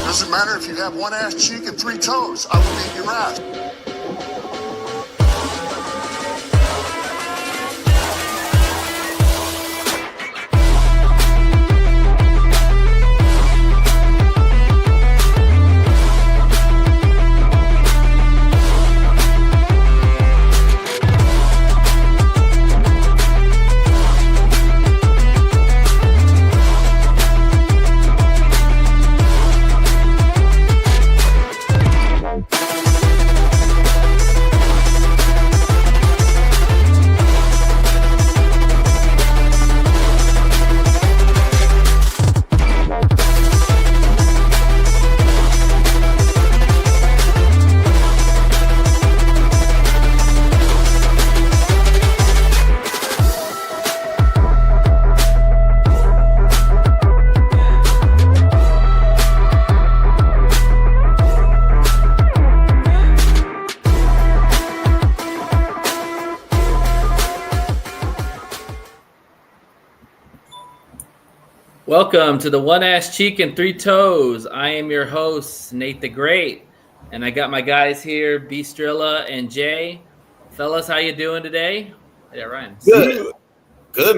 Doesn't matter if you have one ass cheek and 3 toes. I will beat your ass. Welcome to the One Ass Cheek and 3 Toes. I am your host, Nate the Great, and I got my guys here, B. Strilla and Jay. Fellas, how you doing today? Yeah, Ryan. Good,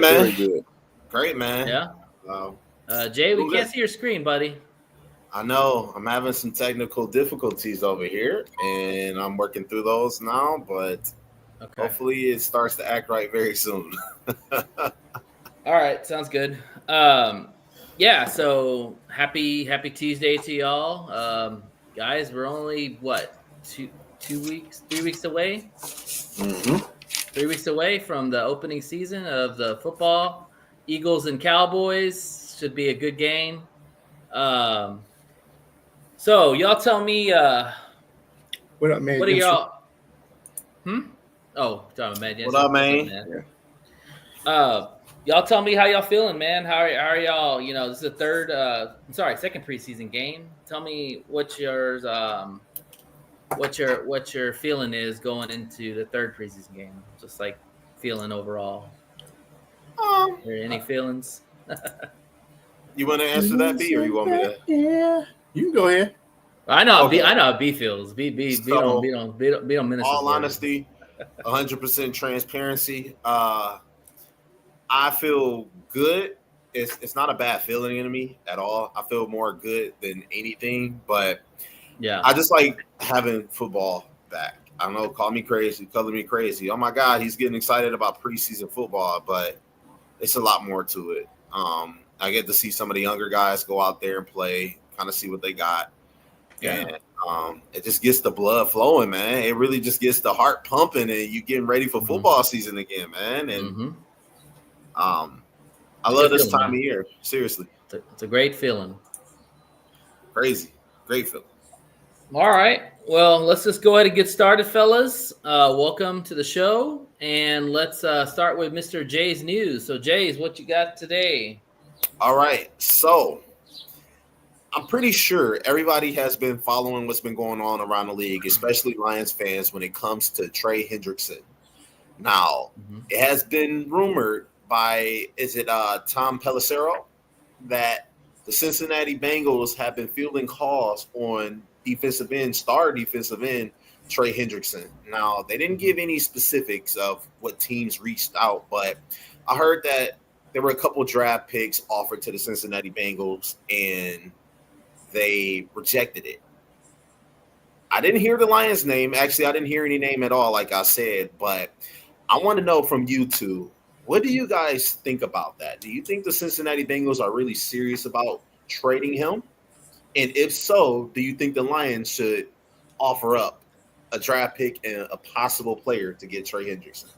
man. Very good. Great, man. Yeah. Jay, we can't see your screen, buddy. I know. I'm having some technical difficulties over here, and I'm working through those now, but hopefully it starts to act right very soon. All right, sounds good. Yeah, so happy Tuesday to y'all. Guys, we're only, 3 weeks away? Mm-hmm. 3 weeks away from the opening season of the football. Eagles and Cowboys should be a good game. So y'all tell me, what up, man? what are y'all? Oh, talking about man. What up, man? Y'all tell me how y'all feeling, man. How are y'all? You know, this is the second preseason game. Tell me what your feeling is going into the third preseason game. Just like feeling overall. Are there any feelings? You want to answer that, B, or you want me to? Yeah, you can go ahead. I know. Okay. I know how B feels. B don't minister. All honesty, 100% transparency. I feel good. It's not a bad feeling in me at all. I feel more good than anything, but yeah, I just like having football back. I don't know, call me crazy, color me crazy. Oh my God, he's getting excited about preseason football, but it's a lot more to it. I get to see some of the younger guys go out there and play, kind of see what they got. Yeah. And it just gets the blood flowing, man. It really just gets the heart pumping, and you getting ready for football season again, man. And I love this time of year. Seriously. It's a great feeling. Crazy. Great feeling. All right. Well, let's just go ahead and get started, fellas. Welcome to the show. And let's start with Mr. Jay's news. So, Jay's, what you got today? All right. So, I'm pretty sure everybody has been following what's been going on around the league, especially Lions fans, when it comes to Trey Hendrickson. Now, it has been rumored by, Tom Pelissero, that the Cincinnati Bengals have been fielding calls on star defensive end, Trey Hendrickson. Now, they didn't give any specifics of what teams reached out, but I heard that there were a couple draft picks offered to the Cincinnati Bengals, and they rejected it. I didn't hear the Lions' name. Actually, I didn't hear any name at all, like I said, but I want to know from you two, what do you guys think about that? Do you think the Cincinnati Bengals are really serious about trading him? And if so, do you think the Lions should offer up a draft pick and a possible player to get Trey Hendrickson?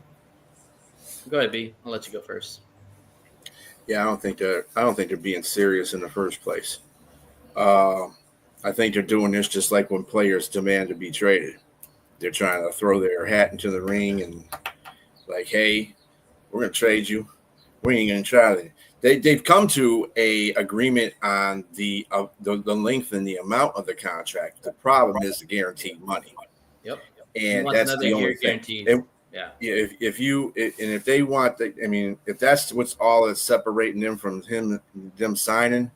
Go ahead, B. I'll let you go first. Yeah, I don't think they're being serious in the first place. I think they're doing this just like when players demand to be traded. They're trying to throw their hat into the ring and like, hey, we're going to trade you. We ain't going to try it. They've come to a agreement on the length and the amount of the contract. The problem is the guaranteed money. Yep. And that's the only thing. If they want, if that's what's all that's separating them from them signing,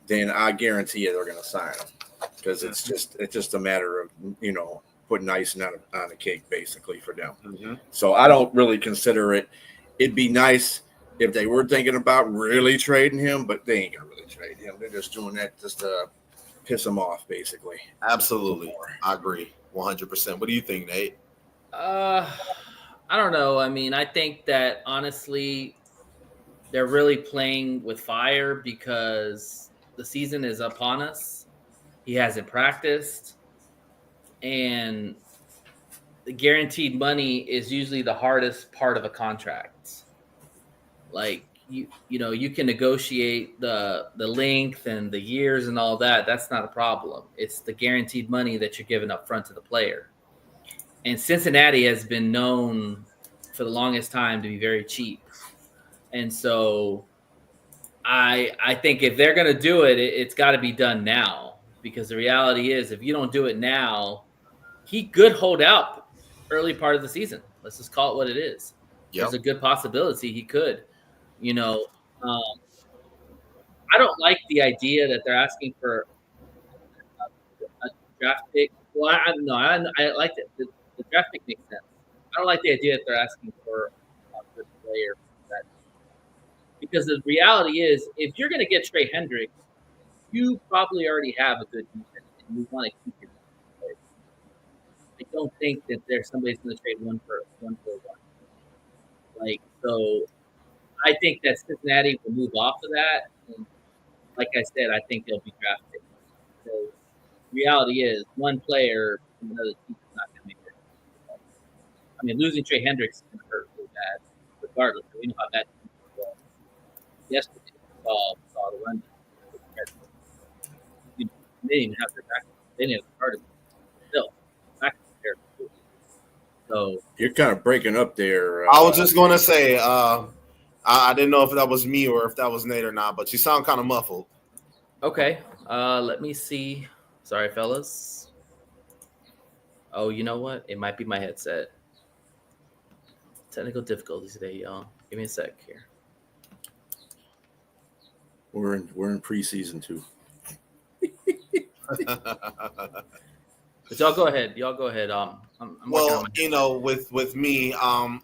then I guarantee you they're going to sign him. because it's just a matter of putting icing on a cake basically for them. Mm-hmm. So I don't really consider it. It'd be nice if they were thinking about really trading him, but they ain't gonna really trade him. They're just doing that just to piss him off, basically. Absolutely, I agree 100%. What do you think, Nate? I don't know. I mean, I think that honestly, they're really playing with fire because the season is upon us. He hasn't practiced, and the guaranteed money is usually the hardest part of a contract. Like you can negotiate the length and the years and all that. That's not a problem. It's the guaranteed money that you're giving up front to the player. And Cincinnati has been known for the longest time to be very cheap. And so I think if they're going to do it, it's got to be done now, because the reality is if you don't do it now, he could hold out early part of the season. Let's just call it what it is. Yep. There's a good possibility he could. I don't like the idea that they're asking for a draft pick. Well, I like it. The draft pick makes sense. I don't like the idea that they're asking for a good player. Because the reality is, if you're going to get Trey Hendricks, you probably already have a good defense, and you want to keep your players. I don't think that somebody's going to trade one for one. So I think that Cincinnati will move off of that. And like I said, I think they'll be drafted. So the reality is, one player from another team is not going to make it. I mean, losing Trey Hendricks is going to hurt really bad, regardless. We know how that team was. Yesterday, we saw the run. They didn't even have their back. They didn't have the card. Still, back there. So you're kind of breaking up there. I was just going to say, I didn't know if that was me or if that was Nate or not, but you sound kind of muffled. Okay. Let me see. Sorry, fellas. Oh, you know what? It might be my headset. Technical difficulties today, y'all. Give me a sec here. We're in preseason too. But y'all go ahead. I'm with me, I'm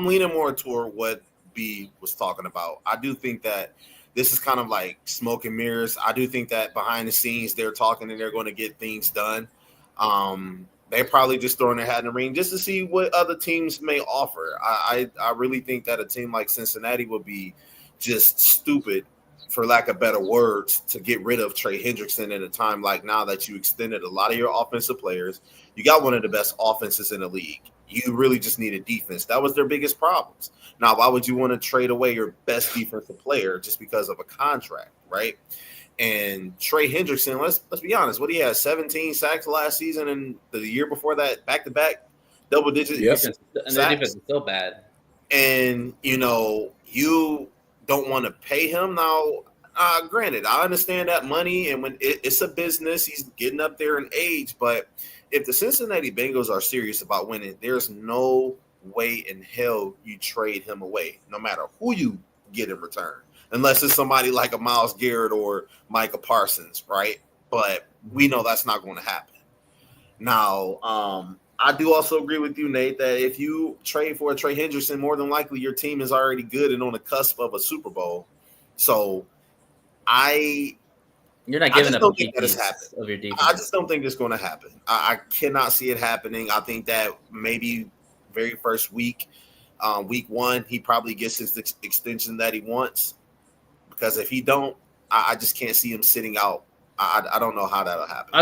leaning more toward what B was talking about. I do think that this is kind of like smoke and mirrors. I do think that behind the scenes they're talking and they're going to get things done. They're probably just throwing their hat in the ring just to see what other teams may offer. I really think that a team like Cincinnati would be just stupid, for lack of better words, to get rid of Trey Hendrickson at a time like now that you extended a lot of your offensive players. You got one of the best offenses in the league. You really just need a defense. That was their biggest problems. Now, why would you want to trade away your best defensive player just because of a contract, right? And Trey Hendrickson, let's be honest, what he had 17 sacks last season, and the year before that, back-to-back double-digit sacks. And the defense is so bad. And, you don't want to pay him. Now, granted, I understand that money, and when it's a business, he's getting up there in age, but if the Cincinnati Bengals are serious about winning, there's no way in hell you trade him away, no matter who you get in return, unless it's somebody like a Myles Garrett or Micah Parsons, right? But we know that's not going to happen. Now, I do also agree with you, Nate, that if you trade for a Trey Hendrickson, more than likely your team is already good and on the cusp of a Super Bowl. So you're not giving up a key piece of your defense. I just don't think it's going to happen. I cannot see it happening. I think that maybe very first week, week one, he probably gets his extension that he wants. Because if he don't, I just can't see him sitting out. I don't know how that'll happen.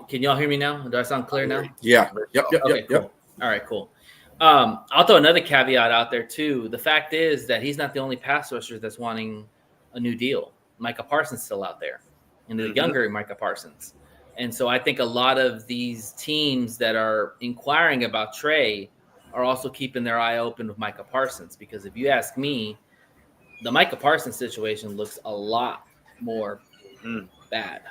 Can y'all hear me now? Do I sound clear now? Yeah. Yep. Okay, cool. All right, cool. I'll throw another caveat out there too. The fact is that he's not the only pass rusher that's wanting a new deal. Micah Parsons still out there, and the younger Micah Parsons. And so I think a lot of these teams that are inquiring about Trey are also keeping their eye open with Micah Parsons, because if you ask me, the Micah Parsons situation looks a lot more bad.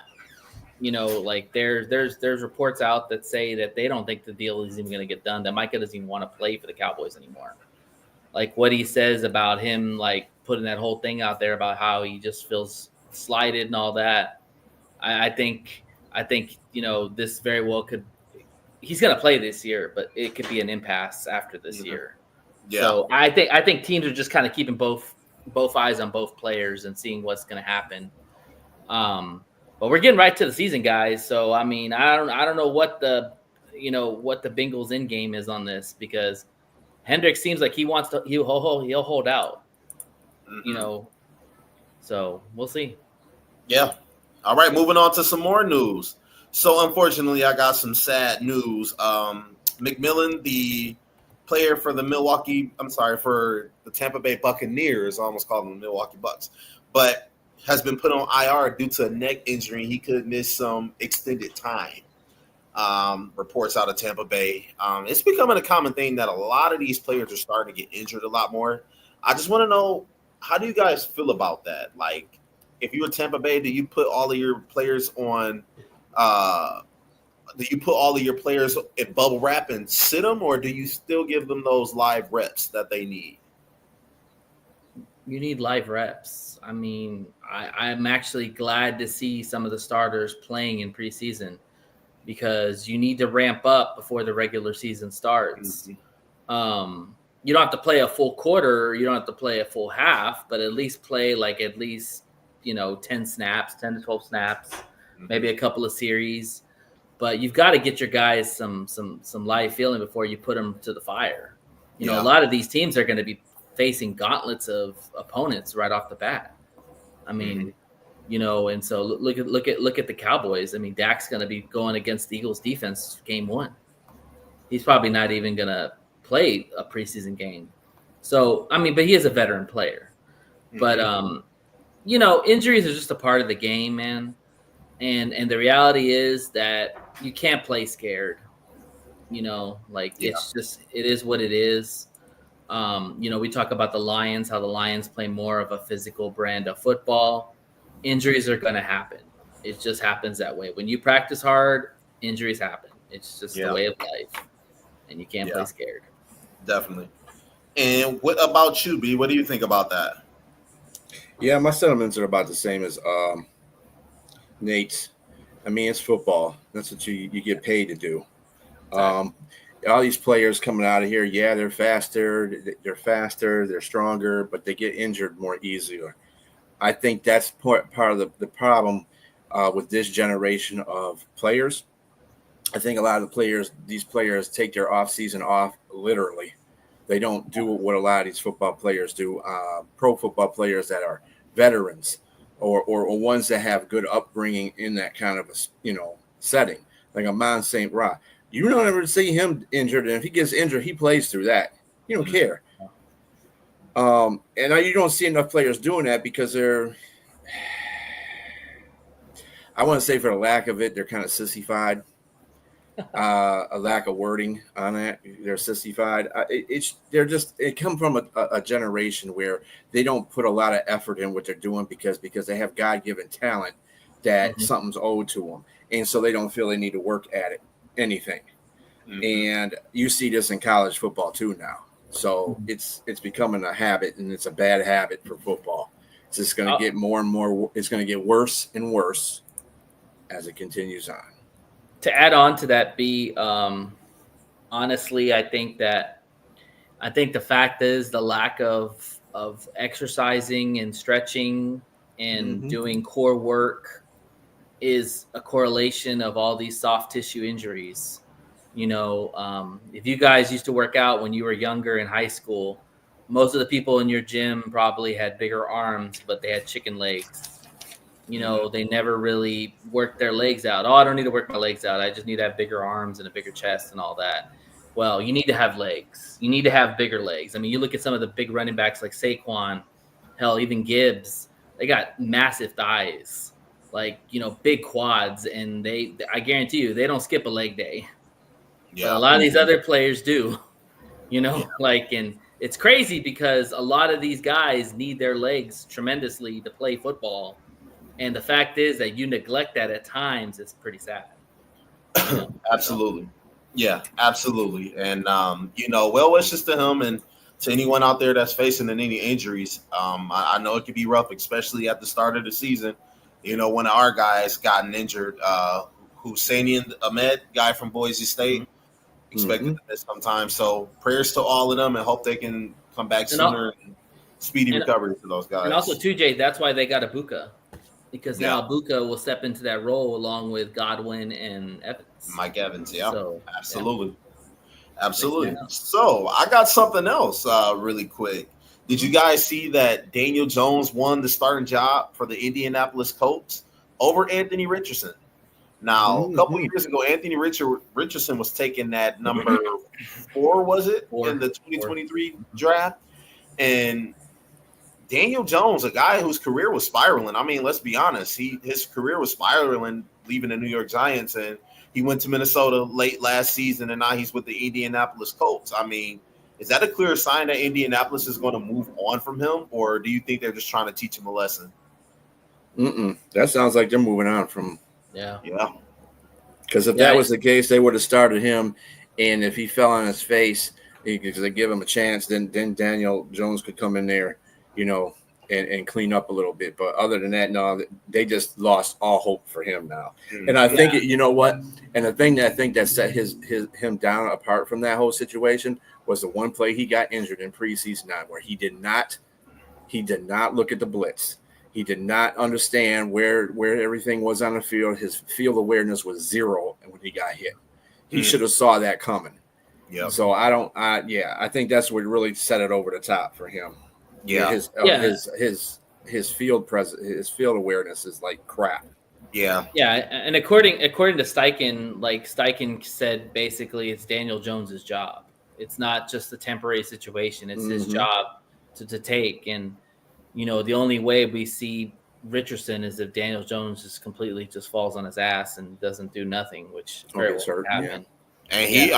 Like there's reports out that say that they don't think the deal is even going to get done, that Micah doesn't even want to play for the Cowboys anymore. Like what he says about him, like putting that whole thing out there about how he just feels slighted and all that. I think this very well could. He's going to play this year, but it could be an impasse after this year. Yeah. So I think teams are just kind of keeping both eyes on both players and seeing what's going to happen. But we're getting right to the season, guys. So I mean, I don't know what the Bengals end game is on this, because Hendricks seems like he'll hold out. So we'll see. Yeah. All right, moving on to some more news. So unfortunately, I got some sad news. McMillan, the player for the Tampa Bay Buccaneers, I almost called them the Milwaukee Bucks, but has been put on IR due to a neck injury. He could miss some extended time. Reports out of Tampa Bay. It's becoming a common thing that a lot of these players are starting to get injured a lot more. I just want to know, how do you guys feel about that? Like, if you were Tampa Bay, do you put all of your players on in bubble wrap and sit them, or do you still give them those live reps that they need? You need live reps. I mean, I'm actually glad to see some of the starters playing in preseason, because you need to ramp up before the regular season starts. Mm-hmm. You don't have to play a full quarter, you don't have to play a full half, but at least play 10 snaps, 10 to 12 snaps, maybe a couple of series. But you've got to get your guys some live feeling before you put them to the fire. A lot of these teams are going to be facing gauntlets of opponents right off the bat. I mean, and so look at the Cowboys. I mean, Dak's going to be going against the Eagles defense game 1. He's probably not even going to play a preseason game. So, I mean, but he is a veteran player. But injuries are just a part of the game, man. And the reality is that you can't play scared. It's just, it is what it is. We talk about the Lions, how the Lions play more of a physical brand of football. Injuries are going to happen. It just happens that way. When you practice hard, injuries happen. It's just the way of life, and you can't play scared. Definitely. And what about you, B? What do you think about that? Yeah, my sentiments are about the same as Nate's. I mean, it's football. That's what you get paid to do. All these players coming out of here, they're faster, they're stronger, but they get injured more easier. I think that's part of the problem with this generation of players. I think a lot of these players take their off season off literally. They don't do what a lot of these football players do. Pro football players that are veterans or ones that have good upbringing in that kind of a setting, like Amon St. Ra. You don't ever see him injured, and if he gets injured, he plays through that. You don't care. And you don't see enough players doing that because they're, I want to say, for the lack of it, they're kind of sissified. A lack of wording on that. They're sissified. It come from a generation where they don't put a lot of effort in what they're doing because they have God-given talent that something's owed to them. And so they don't feel they need to work at it, anything. And you see this in college football too now. So it's becoming a habit, and it's a bad habit for football. It's just going to get more and more. It's going to get worse and worse as it continues on. To add on to that, B, honestly, I think the fact is the lack of exercising and stretching and doing core work is a correlation of all these soft tissue injuries. If you guys used to work out when you were younger in high school, most of the people in your gym probably had bigger arms, but they had chicken legs. They never really worked their legs out. Oh, I don't need to work my legs out. I just need to have bigger arms and a bigger chest and all that. Well, you need to have legs. You need to have bigger legs. I mean, you look at some of the big running backs like Saquon, hell, even Gibbs. They got massive thighs, big quads, and I guarantee you, they don't skip a leg day. Yeah. But a lot of these other players do, and it's crazy because a lot of these guys need their legs tremendously to play football. And the fact is that you neglect that at times. It's pretty sad. Absolutely. Yeah, absolutely. And, well wishes to him and to anyone out there that's facing any injuries. I know it can be rough, especially at the start of the season. One of our guys gotten injured. Hussein Ahmed, guy from Boise State, expected to miss some time. So prayers to all of them, and hope they can come back sooner. And speedy recovery for those guys. And also, too, Jay, that's why they got Ibuka, because now Ibuka will step into that role along with Godwin and Evans. Mike Evans, yeah, so, absolutely. Yeah. Absolutely. So I got something else really quick. Did you guys see that Daniel Jones won the starting job for the Indianapolis Colts over Anthony Richardson? Now, a couple years ago, Anthony Richardson was taking that number 4, was it, in the 2023 draft? And Daniel Jones, a guy whose career was spiraling. I mean, let's be honest. His career was spiraling leaving the New York Giants, and he went to Minnesota late last season, and now he's with the Indianapolis Colts. I mean, is that a clear sign that Indianapolis is going to move on from him, or do you think they're just trying to teach him a lesson? That sounds like they're moving on from him. Yeah. Because if that was the case, they would have started him, and if he fell on his face, because they give him a chance, then Daniel Jones could come in there, and clean up a little bit. But other than that, no, they just lost all hope for him now. And I think, you know what? And the thing that I think that set him down apart from that whole situation was the one play he got injured in preseason where he did not look at the blitz. He did not understand where everything was on the field. His field awareness was zero, and when he got hit, he should have saw that coming. Yeah. So I think that's what really set it over the top for him. Yeah. His field his field awareness is like crap. Yeah. And according to Steichen, Steichen said basically it's Daniel Jones's job. It's not just a temporary situation. It's his job to take. And the only way we see Richardson is if Daniel Jones just falls on his ass and doesn't do nothing, which gets hurt. Yeah. And he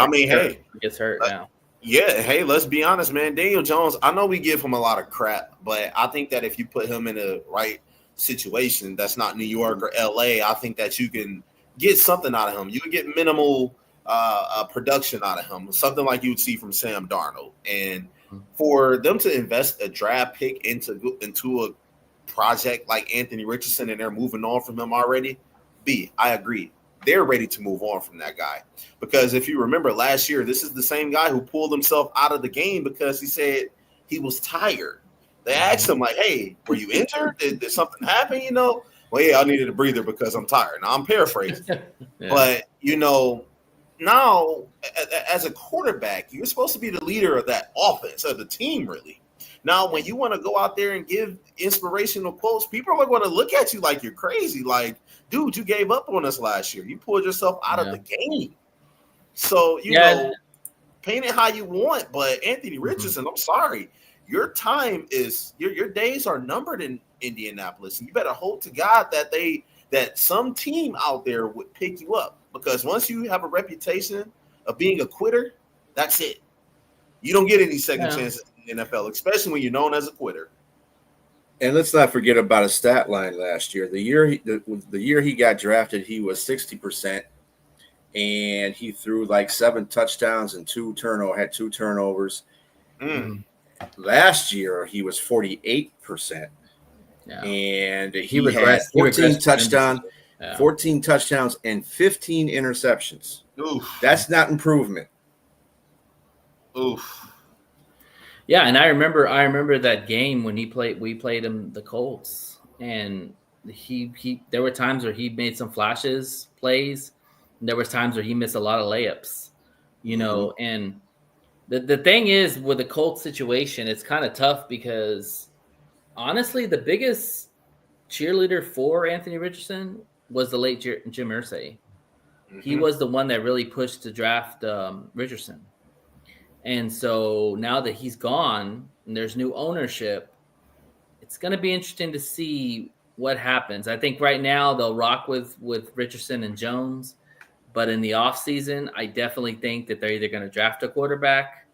gets hurt now. Yeah, hey, let's be honest, man. Daniel Jones, I know we give him a lot of crap, but I think that if you put him in the right situation, that's not New York or LA, I think that you can get something out of him. You can get minimal production out of him, something like you would see from Sam Darnold. And for them to invest a draft pick into a project like Anthony Richardson and they're moving on from him already, I agree. They're ready to move on from that guy. Because if you remember last year, this is the same guy who pulled himself out of the game because he said he was tired. They asked him, like, hey, were you injured? Did something happen? Well, yeah, I needed a breather because I'm tired. Now, I'm paraphrasing. But, now as a quarterback, you're supposed to be the leader of that offense, of the team, really. Now, when you want to go out there and give inspirational quotes, people are going to look at you like you're crazy. Like, dude, you gave up on us last year. You pulled yourself out of the game. So, paint it how you want. But Anthony Richardson, I'm sorry. Your time is your days are numbered in Indianapolis. And you better hope to God that some team out there would pick you up. Because once you have a reputation of being a quitter, that's it. You don't get any second chances in the NFL, especially when you're known as a quitter. And let's not forget about his stat line last year. The year he got drafted, he was 60%, and he threw like 7 touchdowns and had 2 turnovers. Last year, he was 48%, and he had 14 touchdowns. 14 touchdowns and 15 interceptions. Oof. That's not improvement. Oof. Yeah, and I remember that game when we played him, the Colts, and there were times where he made some plays, and there was times where he missed a lot of layups, and the thing is with the Colts situation, it's kind of tough because honestly, the biggest cheerleader for Anthony Richardson was the late Jim Irsay. He was the one that really pushed to draft Richardson. And so now that he's gone and there's new ownership, it's going to be interesting to see what happens. I think right now they'll rock with Richardson and Jones, but in the offseason, I definitely think that they're either going to draft a quarterback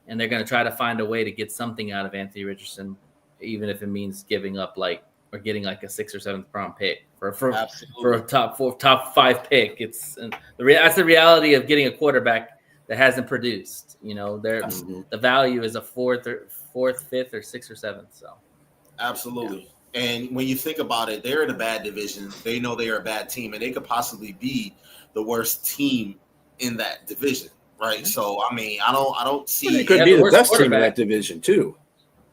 and they're going to try to find a way to get something out of Anthony Richardson, even if it means giving up or getting like a 6th or 7th round pick for a top 5 pick. That's the reality of getting a quarterback that hasn't produced. The value is a 4th, 5th, or 6th or 7th. So absolutely. And when you think about it, they're in a bad division. They know they are a bad team, and they could possibly be the worst team in that division, right? So, I mean, I don't see It could have be the the worst best team in quarterback. that division too.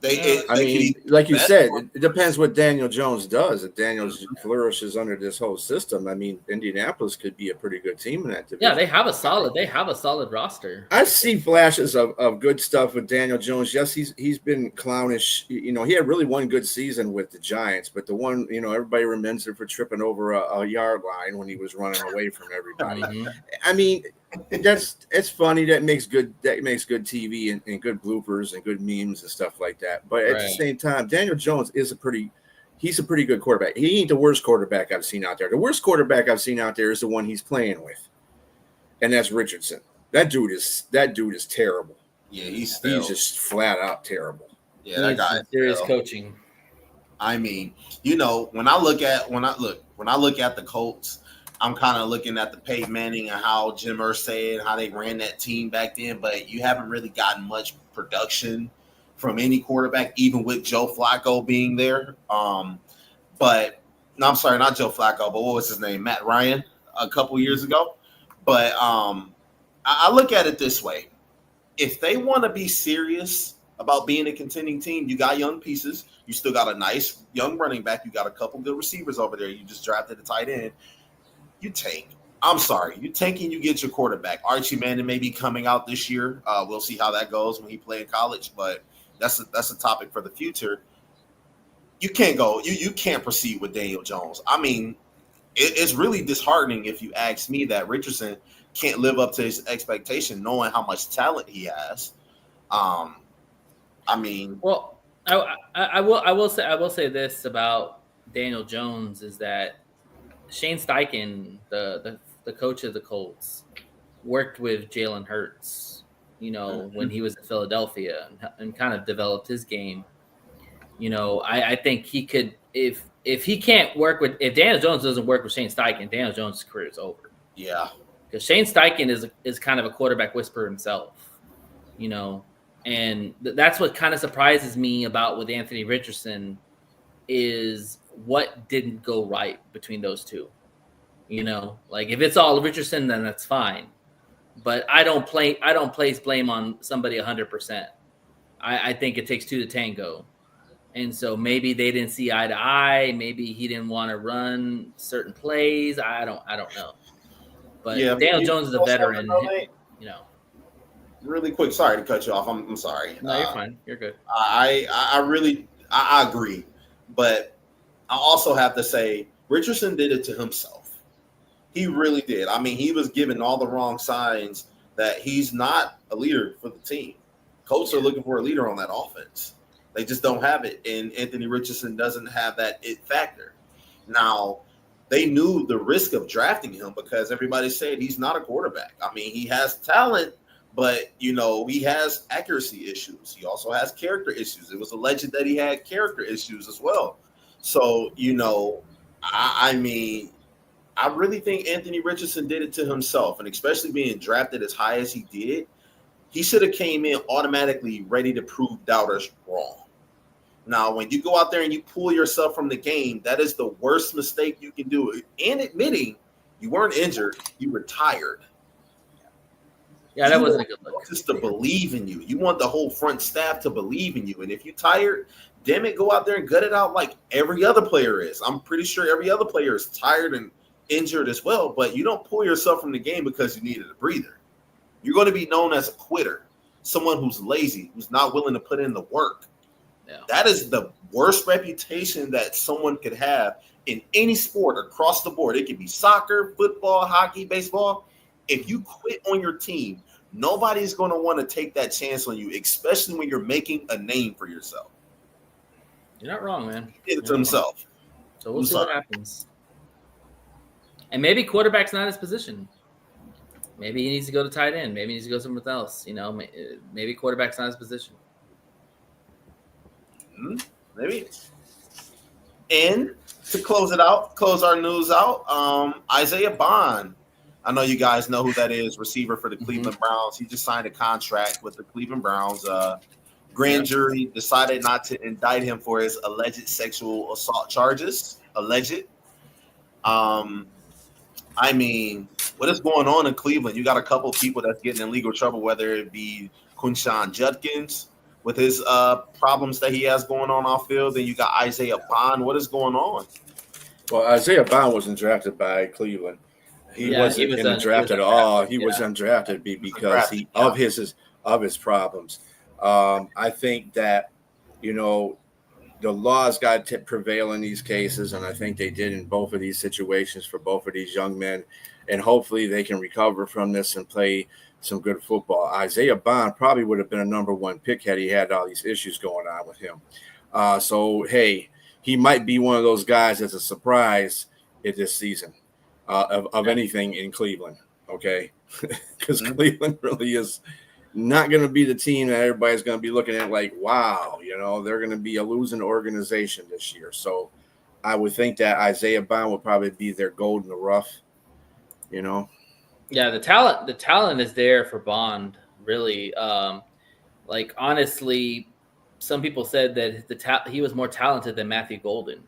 I they mean, could like you bet said, on- it depends what Daniel Jones does. If Daniel flourishes under this whole system, I mean, Indianapolis could be a pretty good team in that division. Yeah, they have a solid roster. I see flashes of good stuff with Daniel Jones. Yes, he's been clownish. You know, he had really one good season with the Giants, but the one, you know, everybody remembers him for tripping over a yard line when he was running away from everybody. Mhm. I mean, it's funny. That makes good TV and good bloopers and good memes and stuff like that. But at the Right. same time, Daniel Jones is he's a pretty good quarterback. He ain't the worst quarterback I've seen out there. The worst quarterback I've seen out there is the one he's playing with, and that's Richardson. That dude is terrible. Yeah, he's just flat out terrible. yeah, that guy. Serious coaching. I mean, you know, when I look at the Colts, I'm kind of looking at the Peyton Manning and how Jim Irsay and how they ran that team back then, but you haven't really gotten much production from any quarterback, even with Joe Flacco being there. But no, I'm sorry, not Joe Flacco, but what was his name? Matt Ryan a couple years ago. But I look at it this way. If they want to be serious about being a contending team, you got young pieces. You still got a nice young running back. You got a couple good receivers over there. You just drafted a tight end. You tank. I'm sorry. You tank and you get your quarterback. Archie Manning may be coming out this year. We'll see how that goes when he play in college, but that's a topic for the future. You can't go. You can't proceed with Daniel Jones. I mean, it's really disheartening if you ask me that Richardson can't live up to his expectation, knowing how much talent he has. I mean, Well, I will say this about Daniel Jones is that Shane Steichen, the coach of the Colts, worked with Jalen Hurts, you know, when he was in Philadelphia and kind of developed his game. You know, I think he could if he can't work with if Daniel Jones doesn't work with Shane Steichen, Daniel Jones' career is over. yeah. Because Shane Steichen is kind of a quarterback whisperer himself, you know, and that's what kind of surprises me about with Anthony Richardson is what didn't go right between those two. You know, like if it's all Richardson, then that's fine. But I don't place blame on somebody 100%. I think it takes two to tango. And so maybe they didn't see eye to eye. Maybe he didn't want to run certain plays. I don't know. But Yeah, Daniel Jones is a veteran, you know. Really quick, sorry to cut you off. I'm sorry. No, you're fine. You're good. I really agree, but I also have to say Richardson did it to himself. He really did. I mean, he was given all the wrong signs that he's not a leader for the team. Colts are looking for a leader on that offense. They just don't have it, and Anthony Richardson doesn't have that it factor. Now, they knew the risk of drafting him because everybody said he's not a quarterback. I mean, he has talent, but, you know, he has accuracy issues. He also has character issues. It was alleged that he had character issues as well. So, you know, I mean, I really think Anthony Richardson did it to himself, and especially being drafted as high as he did, he should have came in automatically ready to prove doubters wrong. Now, when you go out there and you pull yourself from the game, that is the worst mistake you can do. And admitting you weren't injured, you were tired. Yeah, that wasn't a good look. Just to believe in you. You want the whole front staff to believe in you. And if you're tired, damn it, go out there and gut it out like every other player is. I'm pretty sure every other player is tired and injured as well, but you don't pull yourself from the game because you needed a breather. You're going to be known as a quitter, someone who's lazy, who's not willing to put in the work. Yeah. That is the worst reputation that someone could have in any sport across the board. It could be soccer, football, hockey, baseball. If you quit on your team, nobody's going to want to take that chance on you, especially when you're making a name for yourself. You're not wrong, man. He did it to himself. So we'll see what happens. And maybe quarterback's not his position. Maybe he needs to go to tight end. Maybe he needs to go somewhere else. You know, maybe quarterback's not his position. Maybe. And to close our news out, Isaiah Bond. I know you guys know who that is, receiver for the Cleveland Browns. He just signed a contract with the Cleveland Browns. Grand jury decided not to indict him for his alleged sexual assault charges. Alleged. I mean, what is going on in Cleveland? You got a couple of people that's getting in legal trouble, whether it be Quinshon Judkins with his problems that he has going on off field, then you got Isaiah Bond. What is going on? Well, Isaiah Bond wasn't drafted by Cleveland. He wasn't in the draft at all. He was undrafted because of his problems. I think that, the laws got to prevail in these cases, and I think they did in both of these situations for both of these young men, and hopefully they can recover from this and play some good football. Isaiah Bond probably would have been a number one pick had he had all these issues going on with him. So, hey, he might be one of those guys that's a surprise in this season of anything in Cleveland, okay? Because Cleveland really is not going to be the team that everybody's going to be looking at like, wow, they're going to be a losing organization this year. So I would think that Isaiah Bond would probably be their gold in the rough, Yeah, the talent is there for Bond, really. Honestly, some people said that he was more talented than Matthew Golden.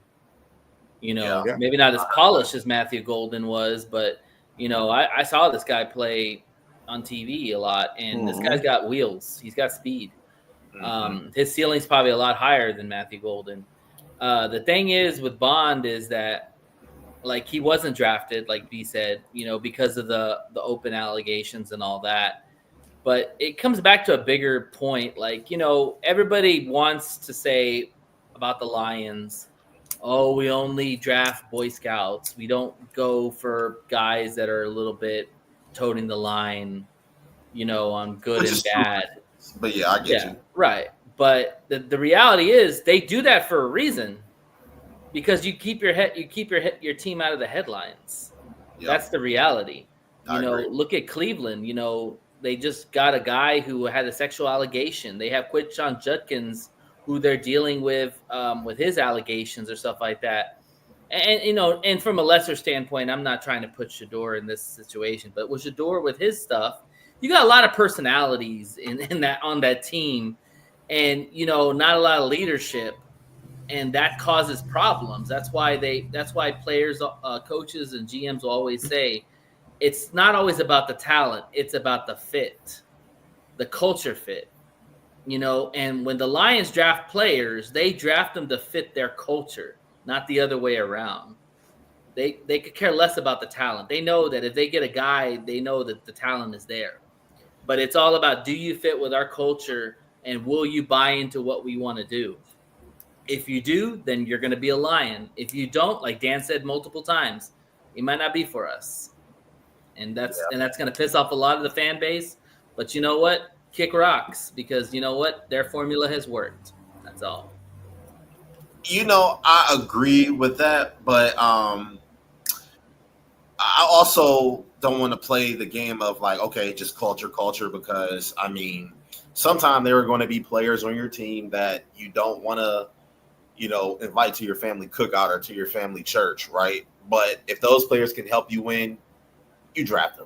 Maybe not as polished as Matthew Golden was, but I saw this guy play on TV a lot, and this guy's got wheels. He's got speed. His ceiling's probably a lot higher than Matthew Golden. The thing is with Bond is that, he wasn't drafted, like B said, because of the open allegations and all that. But it comes back to a bigger point. Everybody wants to say about the Lions, oh, we only draft Boy Scouts. We don't go for guys that are a little bit toting the line, on good and bad. True. But yeah, I get you. Right. But the reality is they do that for a reason, because you keep your team out of the headlines. Yep. That's the reality. Look at Cleveland. They just got a guy who had a sexual allegation. They have Quinshon Judkins, who they're dealing with his allegations or stuff like that. And from a lesser standpoint, I'm not trying to put Shador in this situation, but with Shador with his stuff, you got a lot of personalities on that team, and not a lot of leadership, and that causes problems. That's why players, coaches, and GMs will always say it's not always about the talent; it's about the fit, the culture fit. And when the Lions draft players, they draft them to fit their culture, not the other way around. They could care less about the talent. They know that if they get a guy, they know that the talent is there. But it's all about, do you fit with our culture, and will you buy into what we want to do? If you do, then you're going to be a Lion. If you don't, like Dan said multiple times, it might not be for us. And that's going to piss off a lot of the fan base. But you know what? Kick rocks, because you know what? Their formula has worked. That's all. I agree with that, but I also don't want to play the game of just culture, because sometimes there are going to be players on your team that you don't want to, invite to your family cookout or to your family church, right? But if those players can help you win, you draft them.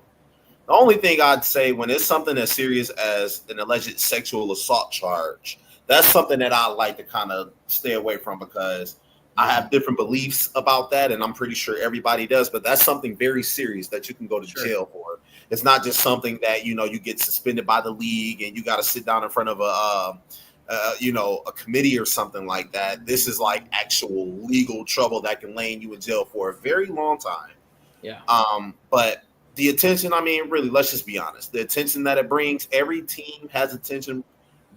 The only thing I'd say, when it's something as serious as an alleged sexual assault charge, that's something that I like to kind of stay away from, because I have different beliefs about that, and I'm pretty sure everybody does, but that's something very serious that you can go to jail for. It's not just something that, you get suspended by the league and you got to sit down in front of a committee or something like that. This is like actual legal trouble that can land you in jail for a very long time. Yeah. But the attention, really, let's just be honest. The attention that it brings, every team has attention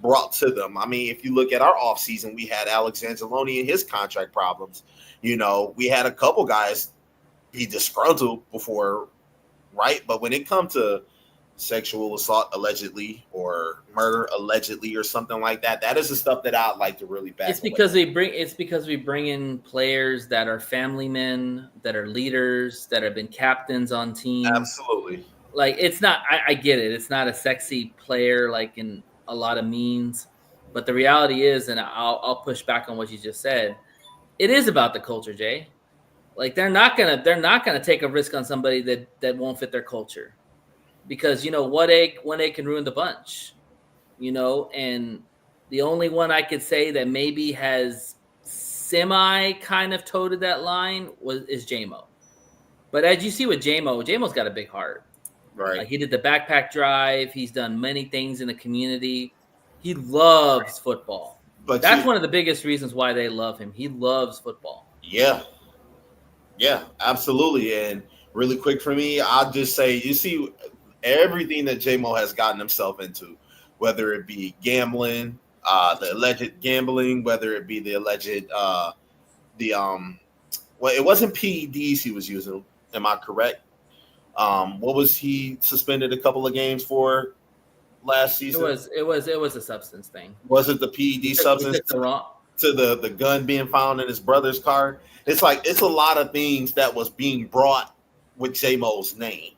brought to them. If you look at our offseason, we had Alex Angeloni and his contract problems. We had a couple guys be disgruntled before, right? But when it comes to sexual assault allegedly or murder allegedly or something like that, that is the stuff that I'd like to really back. It's because we bring in players that are family men, that are leaders, that have been captains on teams. Absolutely. It's not, I get it. It's not a sexy player like in a lot of means, but the reality is, and I'll push back on what you just said, it is about the culture, Jay. They're not gonna take a risk on somebody that won't fit their culture, because one egg can ruin the bunch, and The only one I could say that maybe has semi kind of toted that line is JMO. But as you see with JMO's got a big heart. Right. Like he did the backpack drive. He's done many things in the community. He loves football. But That's one of the biggest reasons why they love him. He loves football. Yeah. Yeah, absolutely. And really quick for me, I'll just say, you see everything that J-Mo has gotten himself into, whether it be gambling, the alleged gambling, whether it be the alleged, well, it wasn't PEDs he was using. Am I correct? What was he suspended a couple of games for last season? It was a substance thing. Was it the PED substance to the gun being found in his brother's car? It's like, it's a lot of things that was being brought with J-Mo's name,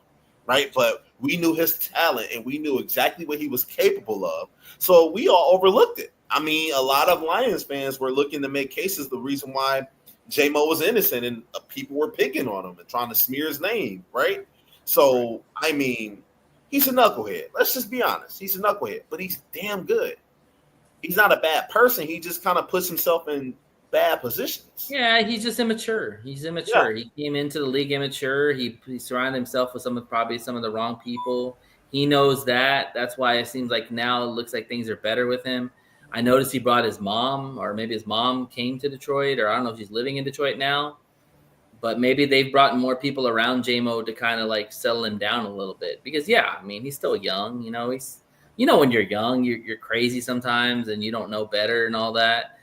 right? But we knew his talent and we knew exactly what he was capable of. So we all overlooked it. I mean, a lot of Lions fans were looking to make cases the reason why J-Mo was innocent, and people were picking on him and trying to smear his name, right? So, I mean, he's a knucklehead. Let's just be honest. He's a knucklehead, but he's damn good. He's not a bad person. He just kind of puts himself in bad positions. Yeah, he's just immature. He's immature. Yeah. He came into the league immature. He surrounded himself with probably some of the wrong people. He knows that. That's why it seems like now it looks like things are better with him. I noticed he brought his mom, or maybe his mom came to Detroit, or I don't know if she's living in Detroit now. But maybe they've brought more people around J-Mo to kind of like settle him down a little bit. Because, yeah, I mean, he's still young. You know, when you're young, you're crazy sometimes and you don't know better and all that.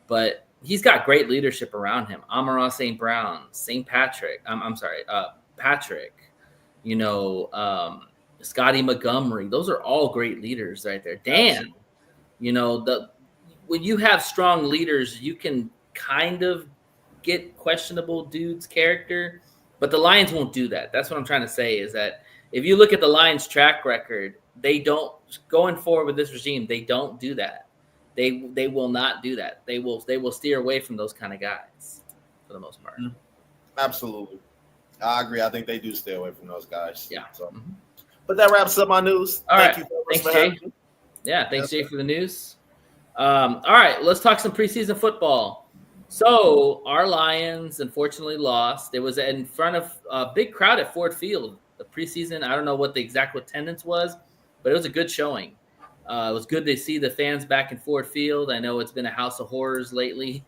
But he's got great leadership around him. Amon-Ra St. Brown, St. Patrick. Patrick. You know, Scotty Montgomery. Those are all great leaders right there. Dan. You know, when you have strong leaders, you can kind of get questionable dude's character, but the Lions won't do that. That's what I'm trying to say, is that if you look at the Lions' track record, they don't, going forward with this regime, they don't do that. They will not do that. They will steer away from those kind of guys for the most part. Absolutely. I agree. I think they do stay away from those guys. Yeah. So, but that wraps up my news. Thank you. Thanks, Jay. Yeah, thanks, Jay, for the news. All right, let's talk some preseason football. So our Lions unfortunately lost. It was in front of a big crowd at Ford Field. The preseason, I don't know what the exact attendance was, but it was a good showing. It was good to see the fans back in Ford Field. I know it's been a house of horrors lately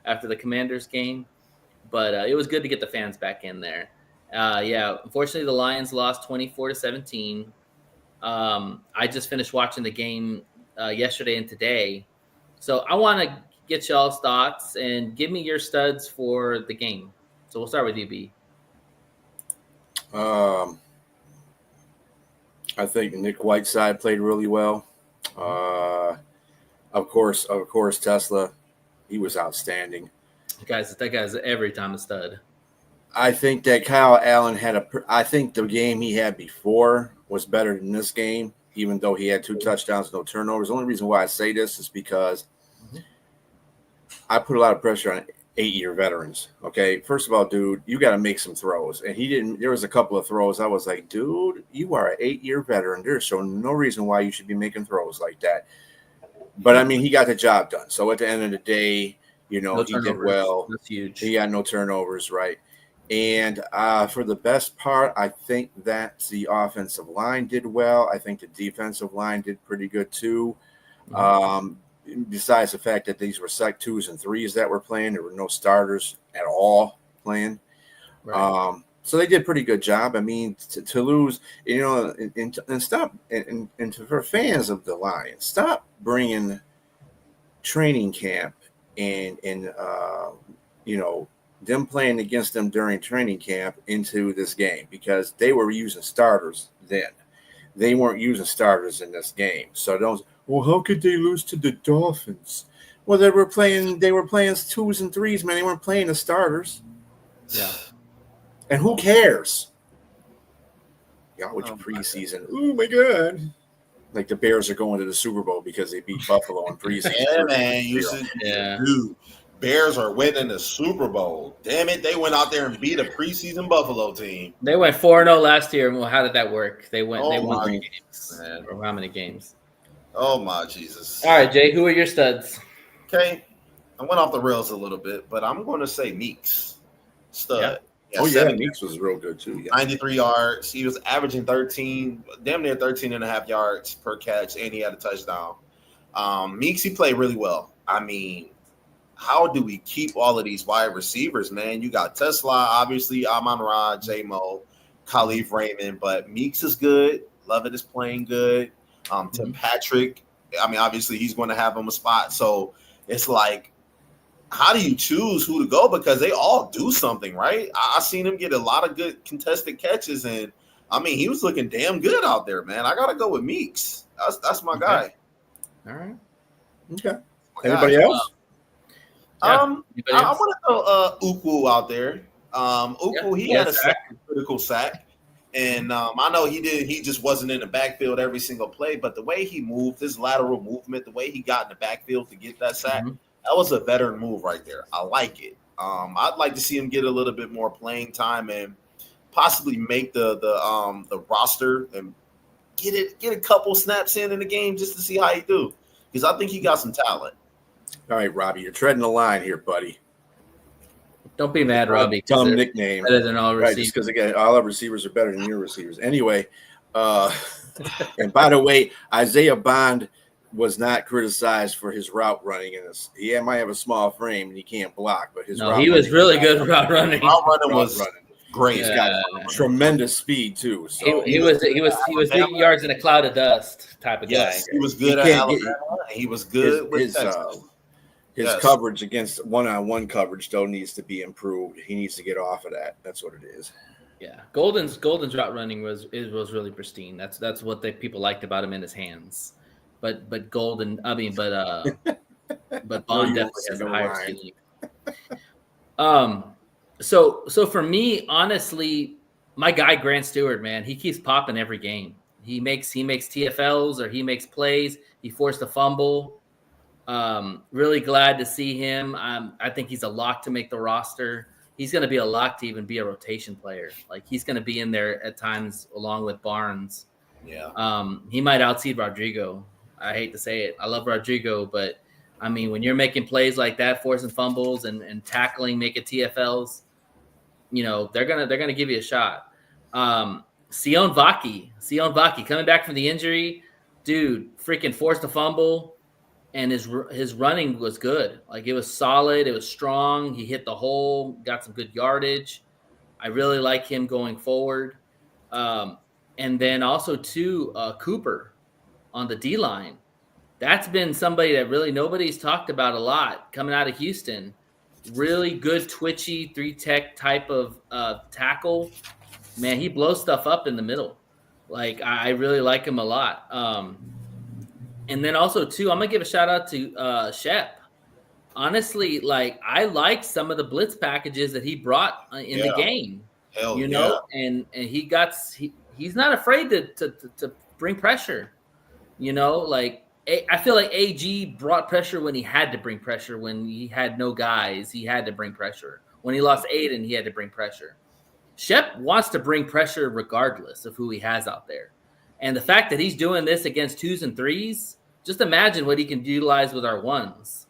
after the Commanders game, but it was good to get the fans back in there. Yeah, unfortunately, the Lions lost 24-17. I just finished watching the game yesterday and today. So I want to get y'all's thoughts and give me your studs for the game. So we'll start with you, B. I think Nick Whiteside played really well. Of course, Tesla, he was outstanding. That guy's every time a stud. I think that Kyle Allen I think the game he had before was better than this game, even though he had 2 touchdowns, no turnovers. The only reason why I say this is because I put a lot of pressure on 8-year veterans. Okay, first of all, dude, you got to make some throws, and he didn't. There was a couple of throws I was like, dude, you are an 8-year veteran. There's no reason why you should be making throws like that. But I mean, he got the job done. So at the end of the day, you know, he did well. That's huge. He had no turnovers, right? And for the best part, I think that the offensive line did well. I think the defensive line did pretty good too. Besides the fact that these were sec 2s and 3s that were playing, there were no starters at all playing. Right. So they did a pretty good job. I mean, to lose, you know, and stop, and for fans of the Lions, stop bringing training camp and you know, them playing against them during training camp into this game, because they were using starters then. They weren't using starters in this game. So don't, well, how could they lose to the Dolphins? Well, they were playing 2s and 3s, man. They weren't playing the starters. Yeah. And who cares? Y'all with your preseason. Oh my God. Like the Bears are going to the Super Bowl because they beat Buffalo in preseason. Yeah, man. Dude, Bears are winning the Super Bowl. Damn it. They went out there and beat a preseason Buffalo team. They went 4-0 last year. Well, how did that work? They won 3 games. Man. Or how many games? Oh my Jesus! All right, Jay, who are your studs? Okay, I went off the rails a little bit, but I'm going to say Meeks, stud. Yeah. Oh yeah, Meeks was real good too. Yeah. 93 yards. He was averaging damn near 13 and a half yards per catch, and he had a touchdown. Meeks, he played really well. I mean, how do we keep all of these wide receivers, man? You got Tesla, obviously, Amon-Ra, J-Mo, Khalif Raymond, but Meeks is good. Lovett is playing good. Tim Patrick, I mean, obviously, he's going to have him a spot. So it's like, how do you choose who to go? Because they all do something, right? I seen him get a lot of good contested catches, and I mean, he was looking damn good out there, man. I got to go with Meeks. That's my guy. All right. Okay. Anybody else? I want to throw Uku out there. Uku, he had a critical sack, and I know he just wasn't in the backfield every single play, but the way he moved, his lateral movement, the way he got in the backfield to get that sack, that was a veteran move right there. I like it. I'd like to see him get a little bit more playing time and possibly make the roster and get a couple snaps in the game just to see how he do, because I think he got some talent. All right, Robbie, you're treading the line here, buddy. Don't be mad, Robbie. Dumb nickname. Better than all receivers. Right, just because, again, all our receivers are better than your receivers. Anyway, and by the way, Isaiah Bond was not criticized for his route running. He might have a small frame and he can't block, but he was really good route running. Route running was great. He's got tremendous speed too. So he was leaving yards in a cloud of dust type of guy. He was good at Alabama. He was good with Texas. His coverage against one-on-one coverage though needs to be improved. He needs to get off of that. That's what it is. Yeah, Golden's route running was really pristine. That's what people liked about him in his hands. But Bond definitely has a higher ceiling. So for me, honestly, my guy Grant Stewart, man, he keeps popping every game. He makes TFLs or he makes plays. He forced a fumble. Really glad to see him. I think he's a lock to make the roster. He's going to be a lock to even be a rotation player. Like, he's going to be in there at times along with Barnes. Yeah. He might outseed Rodrigo. I hate to say it. I love Rodrigo, but I mean, when you're making plays like that, forcing fumbles and tackling, making TFLs, they're gonna give you a shot. Sion Vaki coming back from the injury, dude, freaking forced a fumble, and his running was good. Like, it was solid, it was strong. He hit the hole, got some good yardage. I really like him going forward. And then also Cooper on the D line. That's been somebody that really nobody's talked about a lot coming out of Houston. Really good, twitchy, 3-tech type of tackle. Man, he blows stuff up in the middle. Like, I really like him a lot. And then also, too, I'm going to give a shout-out to Shep. Honestly, like, I like some of the blitz packages that he brought in the game. Hell and he's not afraid to bring pressure. Like, I feel like AG brought pressure when he had to bring pressure. When he had no guys, he had to bring pressure. When he lost Aiden, he had to bring pressure. Shep wants to bring pressure regardless of who he has out there. And the fact that he's doing this against 2s and 3s, just imagine what he can utilize with our 1s.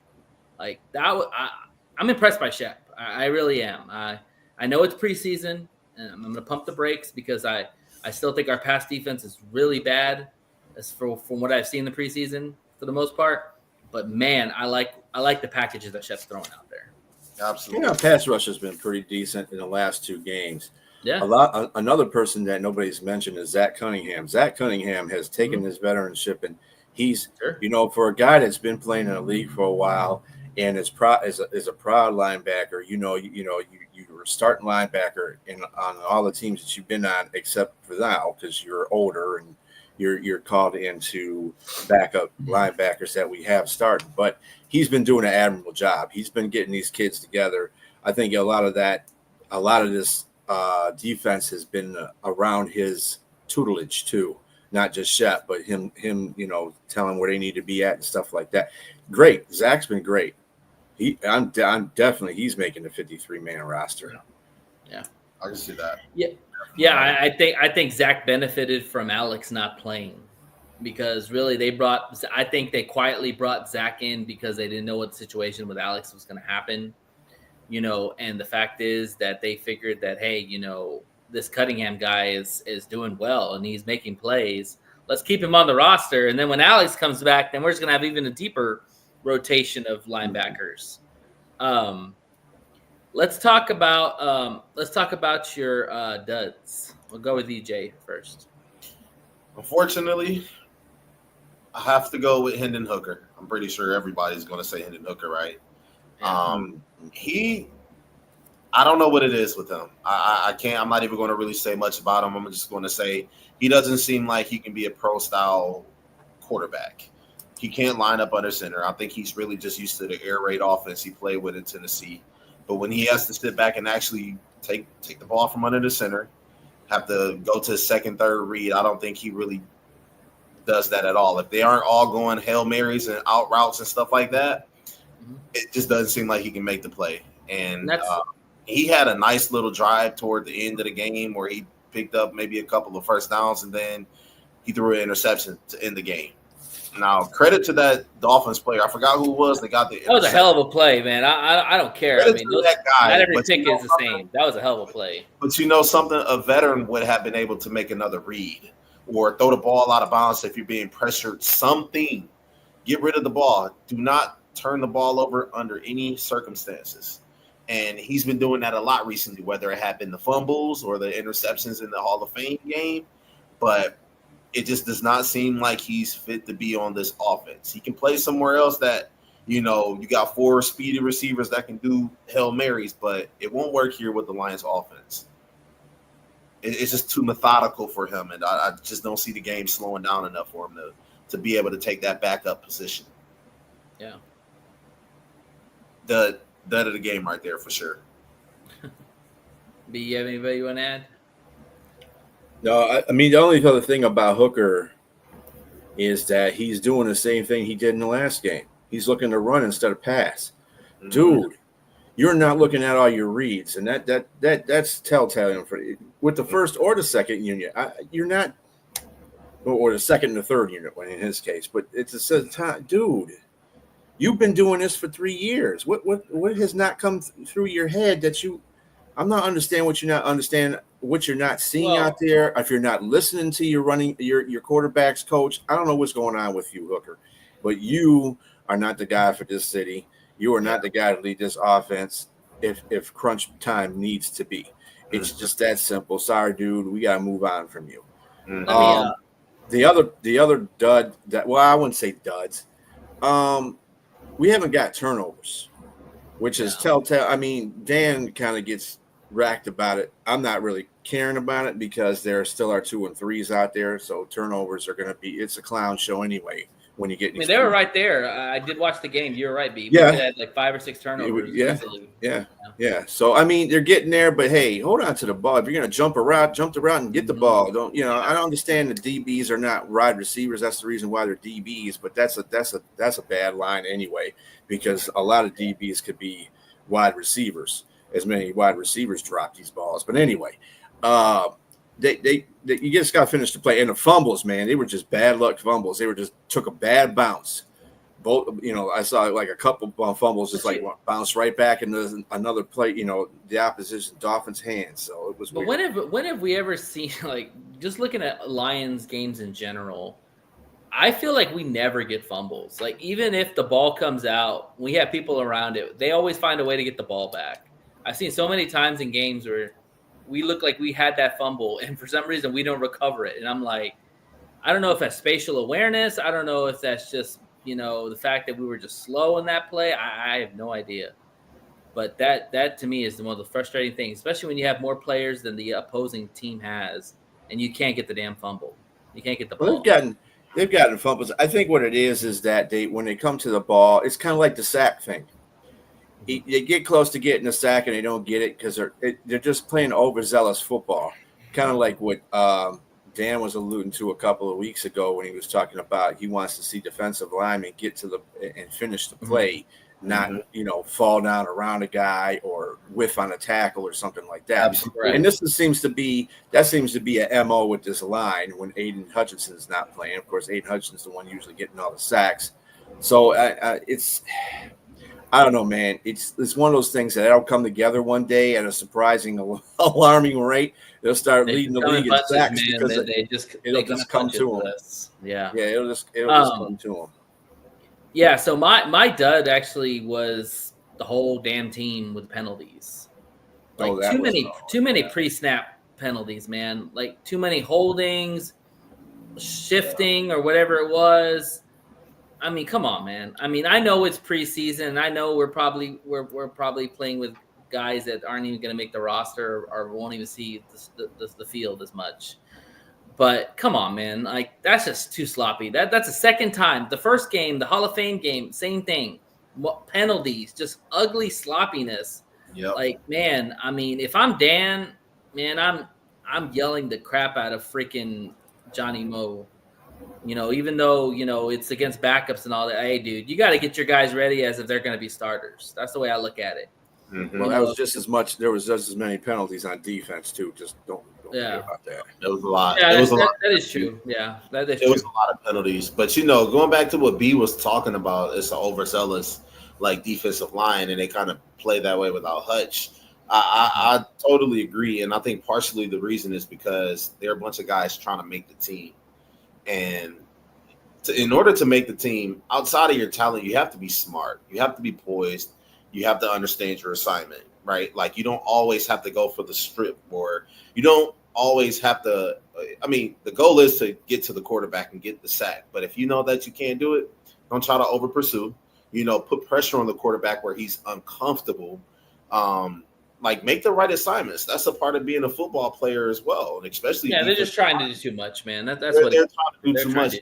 Like, I'm impressed by Shep. I really am. I know it's preseason, and I'm going to pump the brakes because I still think our pass defense is really bad. As from what I've seen in the preseason for the most part. But man, I like the packages that Shep's throwing out there. Absolutely. Pass rush has been pretty decent in the last 2 games. Yeah. Another person that nobody's mentioned is Zach Cunningham. Zach Cunningham has taken his veteranship, and he's for a guy that's been playing in the league for a while and is a proud linebacker. You were a starting linebacker on all the teams that you've been on, except for now because you're older and you're called into backup linebackers that we have starting. But he's been doing an admirable job. He's been getting these kids together. I think a lot of this defense has been around his tutelage too, not just Shep, but him, telling where they need to be at and stuff like that. Great. Zach's been great. I'm definitely he's making the 53-man roster. Yeah. I can see that. Yeah. Yeah, I think Zach benefited from Alex not playing. because really I think they quietly brought Zach in because they didn't know what the situation with Alex was going to happen, and the fact is that they figured that, hey, this Cunningham guy is doing well and he's making plays. Let's keep him on the roster. And then when Alex comes back, then we're just going to have even a deeper rotation of linebackers. Let's talk about your duds. We'll go with EJ first. Unfortunately, I have to go with Hendon Hooker. I'm pretty sure everybody's going to say Hendon Hooker, right? I don't know what it is with him. I can't. I'm not even going to really say much about him. I'm just going to say he doesn't seem like he can be a pro-style quarterback. He can't line up under center. I think he's really just used to the air raid offense he played with in Tennessee. But when he has to sit back and actually take the ball from under the center, have to go to his second, third read, I don't think he really does that at all. If they aren't all going Hail Marys and out routes and stuff like that, it just doesn't seem like he can make the play. And he had a nice little drive toward the end of the game where he picked up maybe a couple of first downs, and then he threw an interception to end the game. Now, credit to that Dolphins player. I forgot who it was that got the interception. That was a hell of a play, man. I don't care. Credit to that guy, not every but pick is the same. That was a hell of a play. But something, a veteran would have been able to make another read or throw the ball out of bounds if you're being pressured. Something. Get rid of the ball. Do not turn the ball over under any circumstances. And he's been doing that a lot recently, whether it had been the fumbles or the interceptions in the Hall of Fame game. But it just does not seem like he's fit to be on this offense. He can play somewhere else that, you got 4 speedy receivers that can do Hail Marys, but it won't work here with the Lions offense. It's just too methodical for him, and I just don't see the game slowing down enough for him to be able to take that backup position. Yeah. That of the game right there for sure. B, you have anybody you want to add? No, I mean, the only other thing about Hooker is that he's doing the same thing he did in the last game. He's looking to run instead of pass. Mm-hmm. Dude, you're not looking at all your reads, and that's telltale for with the first or the second unit. You're not, or the second and the third unit in his case. But it's a time, dude. You've been doing this for 3 years. What has not come through your head that you? I'm not understanding what you're not seeing out there. If you're not listening to your quarterback's coach, I don't know what's going on with you, Hooker. But you are not the guy for this city. You are not the guy to lead this offense if crunch time needs to be. It's just that simple. Sorry, dude. We gotta move on from you. The other dud I wouldn't say duds. We haven't got turnovers, which is telltale. I mean, Dan kind of gets racked about it. I'm not really caring about it because there still are 2 and 3s out there. So turnovers are going to it's a clown show anyway. When you get, they were right there. I did watch the game. You're right, B. Yeah, we had like 5 or 6 turnovers. Yeah. So I mean, they're getting there, but hey, hold on to the ball. If you're going to jump the route and get the ball. Don't I don't understand the DBs are not wide receivers. That's the reason why they're DBs. But that's a bad line anyway, because a lot of DBs could be wide receivers. As many wide receivers drop these balls. But anyway, you just got to finish the play. And the fumbles, man, they were just bad luck fumbles. They were just took a bad bounce. Both, I saw like a couple fumbles just like bounce right back into another play, the opposition Dolphins' hands. So it was weird. But when have we ever seen, like, just looking at Lions games in general, I feel like we never get fumbles. Like, even if the ball comes out, we have people around it, they always find a way to get the ball back. I've seen so many times in games where we look like we had that fumble, and for some reason we don't recover it. And I'm like, I don't know if that's spatial awareness. I don't know if that's just, the fact that we were just slow in that play. I have no idea. But that to me is one of the frustrating things, especially when you have more players than the opposing team has, and you can't get the damn fumble. You can't get the ball. They've gotten fumbles. I think what it is that when they come to the ball, it's kind of like the sack thing. They get close to getting a sack and they don't get it because they're just playing overzealous football, kind of like what Dan was alluding to a couple of weeks ago when he was talking about he wants to see defensive linemen get to and finish the play not fall down around a guy or whiff on a tackle or something like that. Absolutely. And seems to be a MO with this line when Aiden Hutchinson's not playing. Of course, Aiden Hutchinson's the one usually getting all the sacks. So it's I don't know, man. It's one of those things that'll come together one day at a surprising, alarming rate. They'll start leading the league in sacks because it'll just come to them. Yeah, it'll just come to them. Yeah, so my dud actually was the whole damn team with penalties. Like too many pre-snap penalties, man. Like too many holdings, shifting or whatever it was. I mean, come on, man. I mean, I know it's preseason, and I know we're probably playing with guys that aren't even going to make the roster or won't even see the field as much. But come on, man. Like, that's just too sloppy. That's the second time. The first game, the Hall of Fame game, same thing. Penalties, just ugly sloppiness. Yep. Like, man, I mean, if I'm Dan, man, I'm yelling the crap out of freaking Johnny Moe. Even though, it's against backups and all that. Hey, dude, you got to get your guys ready as if they're going to be starters. That's the way I look at it. Mm-hmm. Well, that was just as much. There was just as many penalties on defense, too. Just don't forget about that. It was a lot. Yeah, that is true. Yeah, that is true. It was a lot of penalties. But, going back to what B was talking about, it's an overzealous, defensive line, and they kind of play that way without Hutch. I totally agree, and I think partially the reason is because there are a bunch of guys trying to make the team. And in order to make the team, outside of your talent, you have to be smart. You have to be poised. You have to understand your assignment, right? Like, you don't always have to go for the strip, or you don't always have to – I mean, the goal is to get to the quarterback and get the sack. But if you know that you can't do it, don't try to over-pursue. Put pressure on the quarterback where he's uncomfortable. Make the right assignments. That's a part of being a football player as well, and especially they're just trying to do too much, man. That's what they're trying to do too much.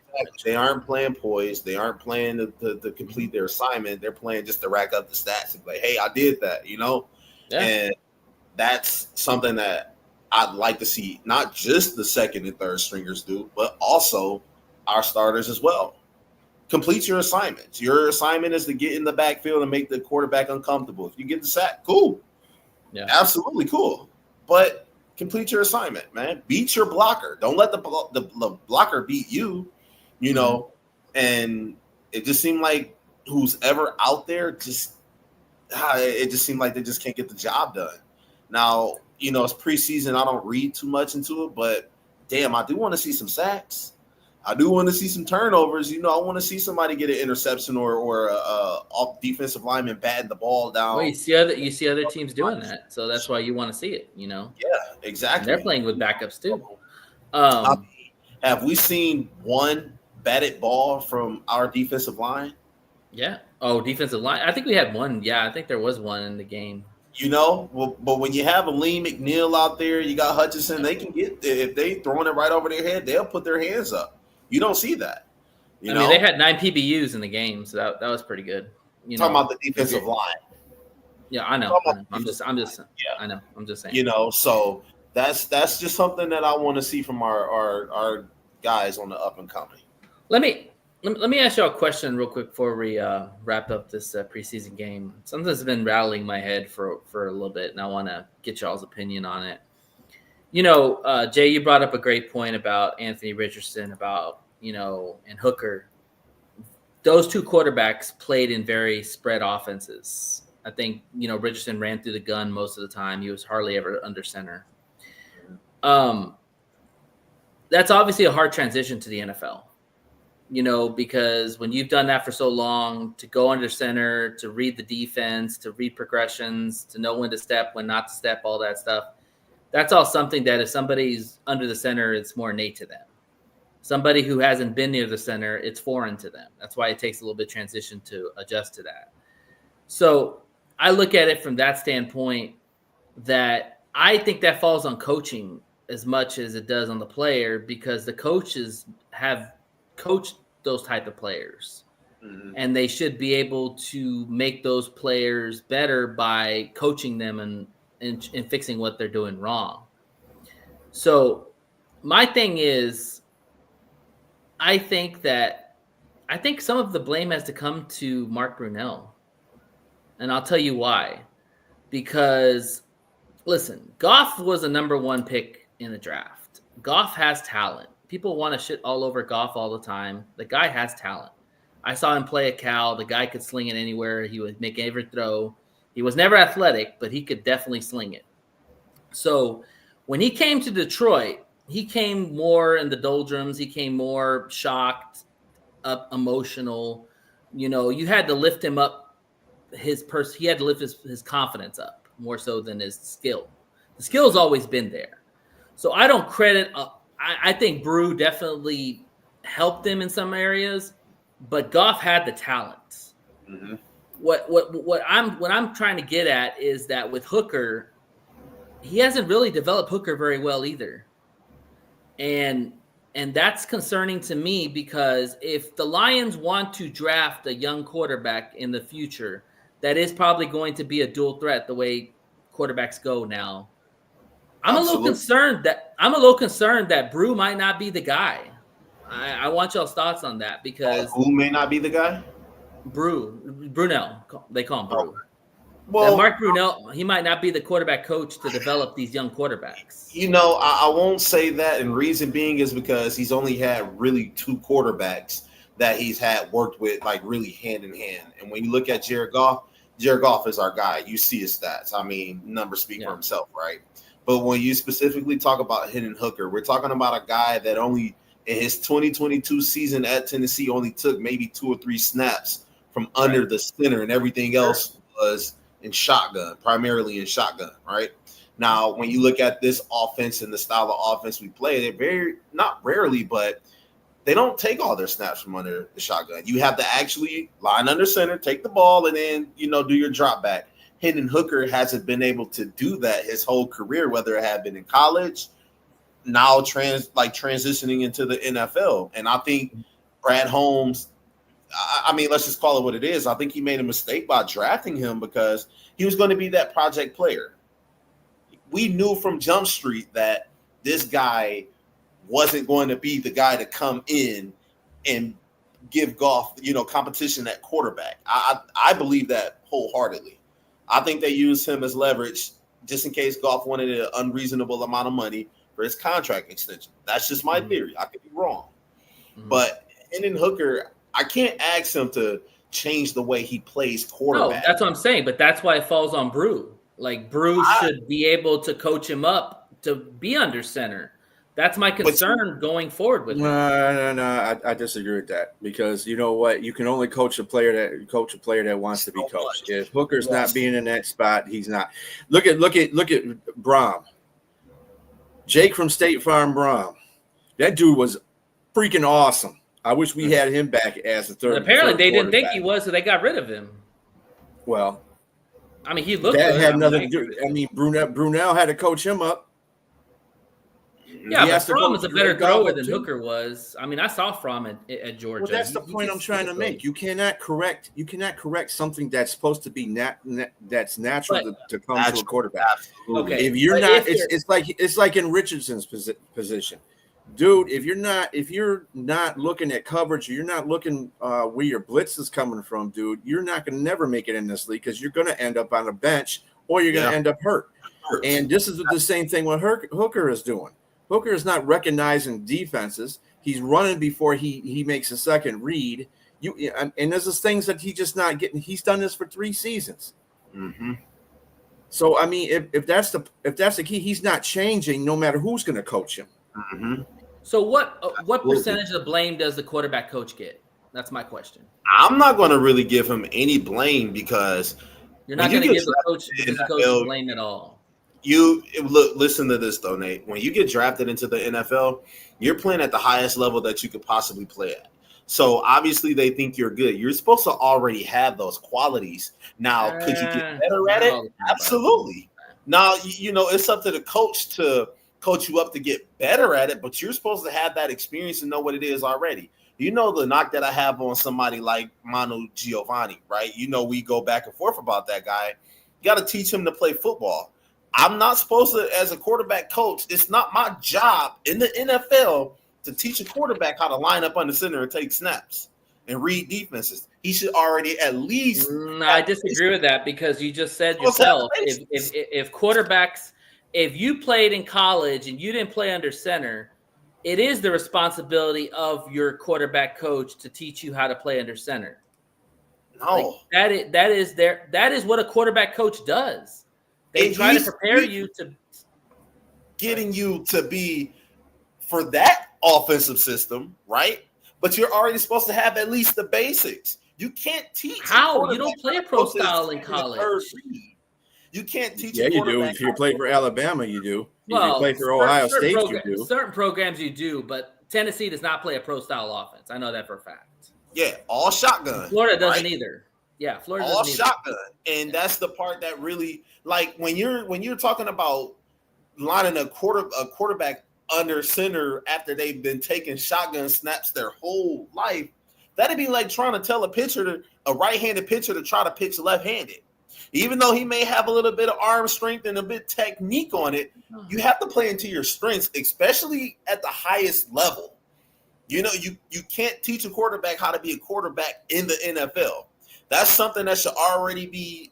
They aren't playing poised. They aren't playing to complete their assignment. They're playing just to rack up the stats and hey, I did that, Yeah. And that's something that I'd like to see not just the second and third stringers do, but also our starters as well. Complete your assignments. Your assignment is to get in the backfield and make the quarterback uncomfortable. If you get the sack, cool. Yeah, absolutely cool. But complete your assignment, man. Beat your blocker. Don't let the blocker beat you, Mm-hmm. And it just seemed like who's ever out there it just seemed like they just can't get the job done. Now, it's preseason. I don't read too much into it, but damn, I do want to see some sacks. I do want to see some turnovers. I want to see somebody get an interception or off defensive lineman batting the ball down. Well, you see other teams doing that, so that's why you want to see it. Yeah, exactly. And they're playing with backups too. Have we seen one batted ball from our defensive line? Yeah. Oh, defensive line. I think we had one. Yeah, I think there was one in the game. But when you have a Lee McNeil out there, you got Hutchinson. They can get if they throwing it right over their head, they'll put their hands up. You don't see that. I mean, they had 9 PBUs in the game, so that was pretty good. Talking about the defensive line. Yeah, I know. I'm just saying. So that's just something that I want to see from our guys on the up and coming. Let me ask you a question real quick before we wrap up this preseason game. Something that's been rattling my head for a little bit, and I want to get y'all's opinion on it. Jay, you brought up a great point about Anthony Richardson, and Hooker. Those two quarterbacks played in very spread offenses. I think, Richardson ran through the gun most of the time. He was hardly ever under center. That's obviously a hard transition to the NFL, because when you've done that for so long, to go under center, to read the defense, to read progressions, to know when to step, when not to step, all that stuff. That's all something that if somebody's under the center, it's more innate to them. Somebody who hasn't been near the center, it's foreign to them. That's why it takes a little bit of transition to adjust to that. So I look at it from that standpoint that I think that falls on coaching as much as it does on the player, because the coaches have coached those type of players. Mm-hmm. And they should be able to make those players better by coaching them and fixing what they're doing wrong. So my thing is, I think some of the blame has to come to Mark Brunell. and I'll tell you why. Because, listen, Goff was a number 1 pick in the draft. Goff has talent. People want to shit all over Goff all the time. The guy has talent. I saw him play at Cal. The guy could sling it anywhere. He would make every throw. He was never athletic, but he could definitely sling it. So when he came to Detroit, he came more in the doldrums. He came more shocked, emotional. You had to lift him up. He had to lift his confidence up more so than his skill. The skill's always been there. So I don't credit. I think Brew definitely helped him in some areas, but Goff had the talent. Mm-hmm. What I'm trying to get at is that with Hooker, he hasn't really developed Hooker very well either. And that's concerning to me, because if the Lions want to draft a young quarterback in the future, that is probably going to be a dual threat the way quarterbacks go now. I'm Absolutely. a little concerned that Brew might not be the guy. I want y'all's thoughts on that, because who may not be the guy? Brunell, they call him Brew. Oh. Well, that Mark Brunell, he might not be the quarterback coach to develop these young quarterbacks. I won't say that, and reason being is because he's only had really 2 quarterbacks that he's had worked with, like, really hand in hand. And when you look at Jared Goff is our guy. You see his stats. I mean, numbers speak for himself, right? But when you specifically talk about Hendon Hooker, we're talking about a guy that only in his 2022 season at Tennessee only took maybe 2 or 3 snaps from under the center, and everything else was in shotgun, primarily in shotgun, right? Now, when you look at this offense and the style of offense we play, they're not rarely, but they don't take all their snaps from under the shotgun. You have to actually line under center, take the ball, and then, do your drop back. Hendon Hooker hasn't been able to do that his whole career, whether it had been in college, now transitioning into the NFL. And I think Brad Holmes, I mean, let's just call it what it is. I think he made a mistake by drafting him, because he was going to be that project player. We knew from Jump Street that this guy wasn't going to be the guy to come in and give Goff, competition at quarterback. I believe that wholeheartedly. I think they used him as leverage just in case Goff wanted an unreasonable amount of money for his contract extension. That's just my theory. I could be wrong. Mm-hmm. But Hendon Hooker, I can't ask him to change the way he plays quarterback. No, that's what I'm saying. But that's why it falls on Brew. Like, Brew should be able to coach him up to be under center. That's my concern going forward with him. No. I disagree with that, because you know what? You can only coach a player that wants to be coached. If Hooker's not being in that spot, he's not. Look at Brom. Jake from State Farm Brom. That dude was freaking awesome. I wish we had him back as a third. And apparently, they didn't think he was, so they got rid of him. Well, I mean, he looked. That had nothing to do. I mean, Brunell had to coach him up. Yeah, but Fromm is a better thrower than Hooker was. I mean, I saw Fromm at Georgia. Well, that's the point I'm trying to make. You cannot correct something that's supposed to be that's natural to come to a quarterback. Absolutely. Okay, if you're not, it's like in Richardson's position, dude. If you're not looking at coverage, or you're not looking where your blitz is coming from, dude, you're not going to never make it in this league, because you're going to end up on a bench, or you're going to end up hurt. And this is the same thing what Hooker is doing. Hooker is not recognizing defenses. He's running before he makes a second read. And there's just things that he's just not getting. He's done this for 3 seasons. Mm-hmm. So I mean, if that's the key, he's not changing no matter who's going to coach him. Mm-hmm. So what percentage of the blame does the quarterback coach get? That's my question. I'm not going to really give him any blame, because you're not going to give the coach blame at all. Listen to this though, Nate. When you get drafted into the NFL, you're playing at the highest level that you could possibly play at. So obviously they think you're good. You're supposed to already have those qualities. Now, could you get better at it? Absolutely. Now, it's up to the coach to coach you up to get better at it, but you're supposed to have that experience and know what it is already. The knock that I have on somebody like Manu Giovanni, right? We go back and forth about that guy. You got to teach him to play football. I'm not supposed to, as a quarterback coach, it's not my job in the NFL to teach a quarterback how to line up under center and take snaps. and read defenses. He should already at least. I disagree with that because you just said yourself, if quarterbacks, if you played in college and you didn't play under center, it is the responsibility of your quarterback coach to teach you how to play under center. No, that is what a quarterback coach does. They try to prepare you to getting you to be for that offensive system, right? But you're already supposed to have at least the basics. You can't teach how you don't play a pro style in college. You can't teach. Yeah, you do. If you play for Alabama, you do. If you play for Ohio State, you do. Certain programs you do, but Tennessee does not play a pro style offense. I know that for a fact. Yeah, all shotgun. Florida doesn't either. Yeah, Florida all doesn't shotgun, and that's the part that really like when you're talking about lining a quarterback under center after they've been taking shotgun snaps their whole life. That'd be like trying to tell a right-handed pitcher to try to pitch left-handed. Even though he may have a little bit of arm strength and a bit technique on it, you have to play into your strengths, especially at the highest level. You know, you can't teach a quarterback how to be a quarterback in the NFL. That's something that should already be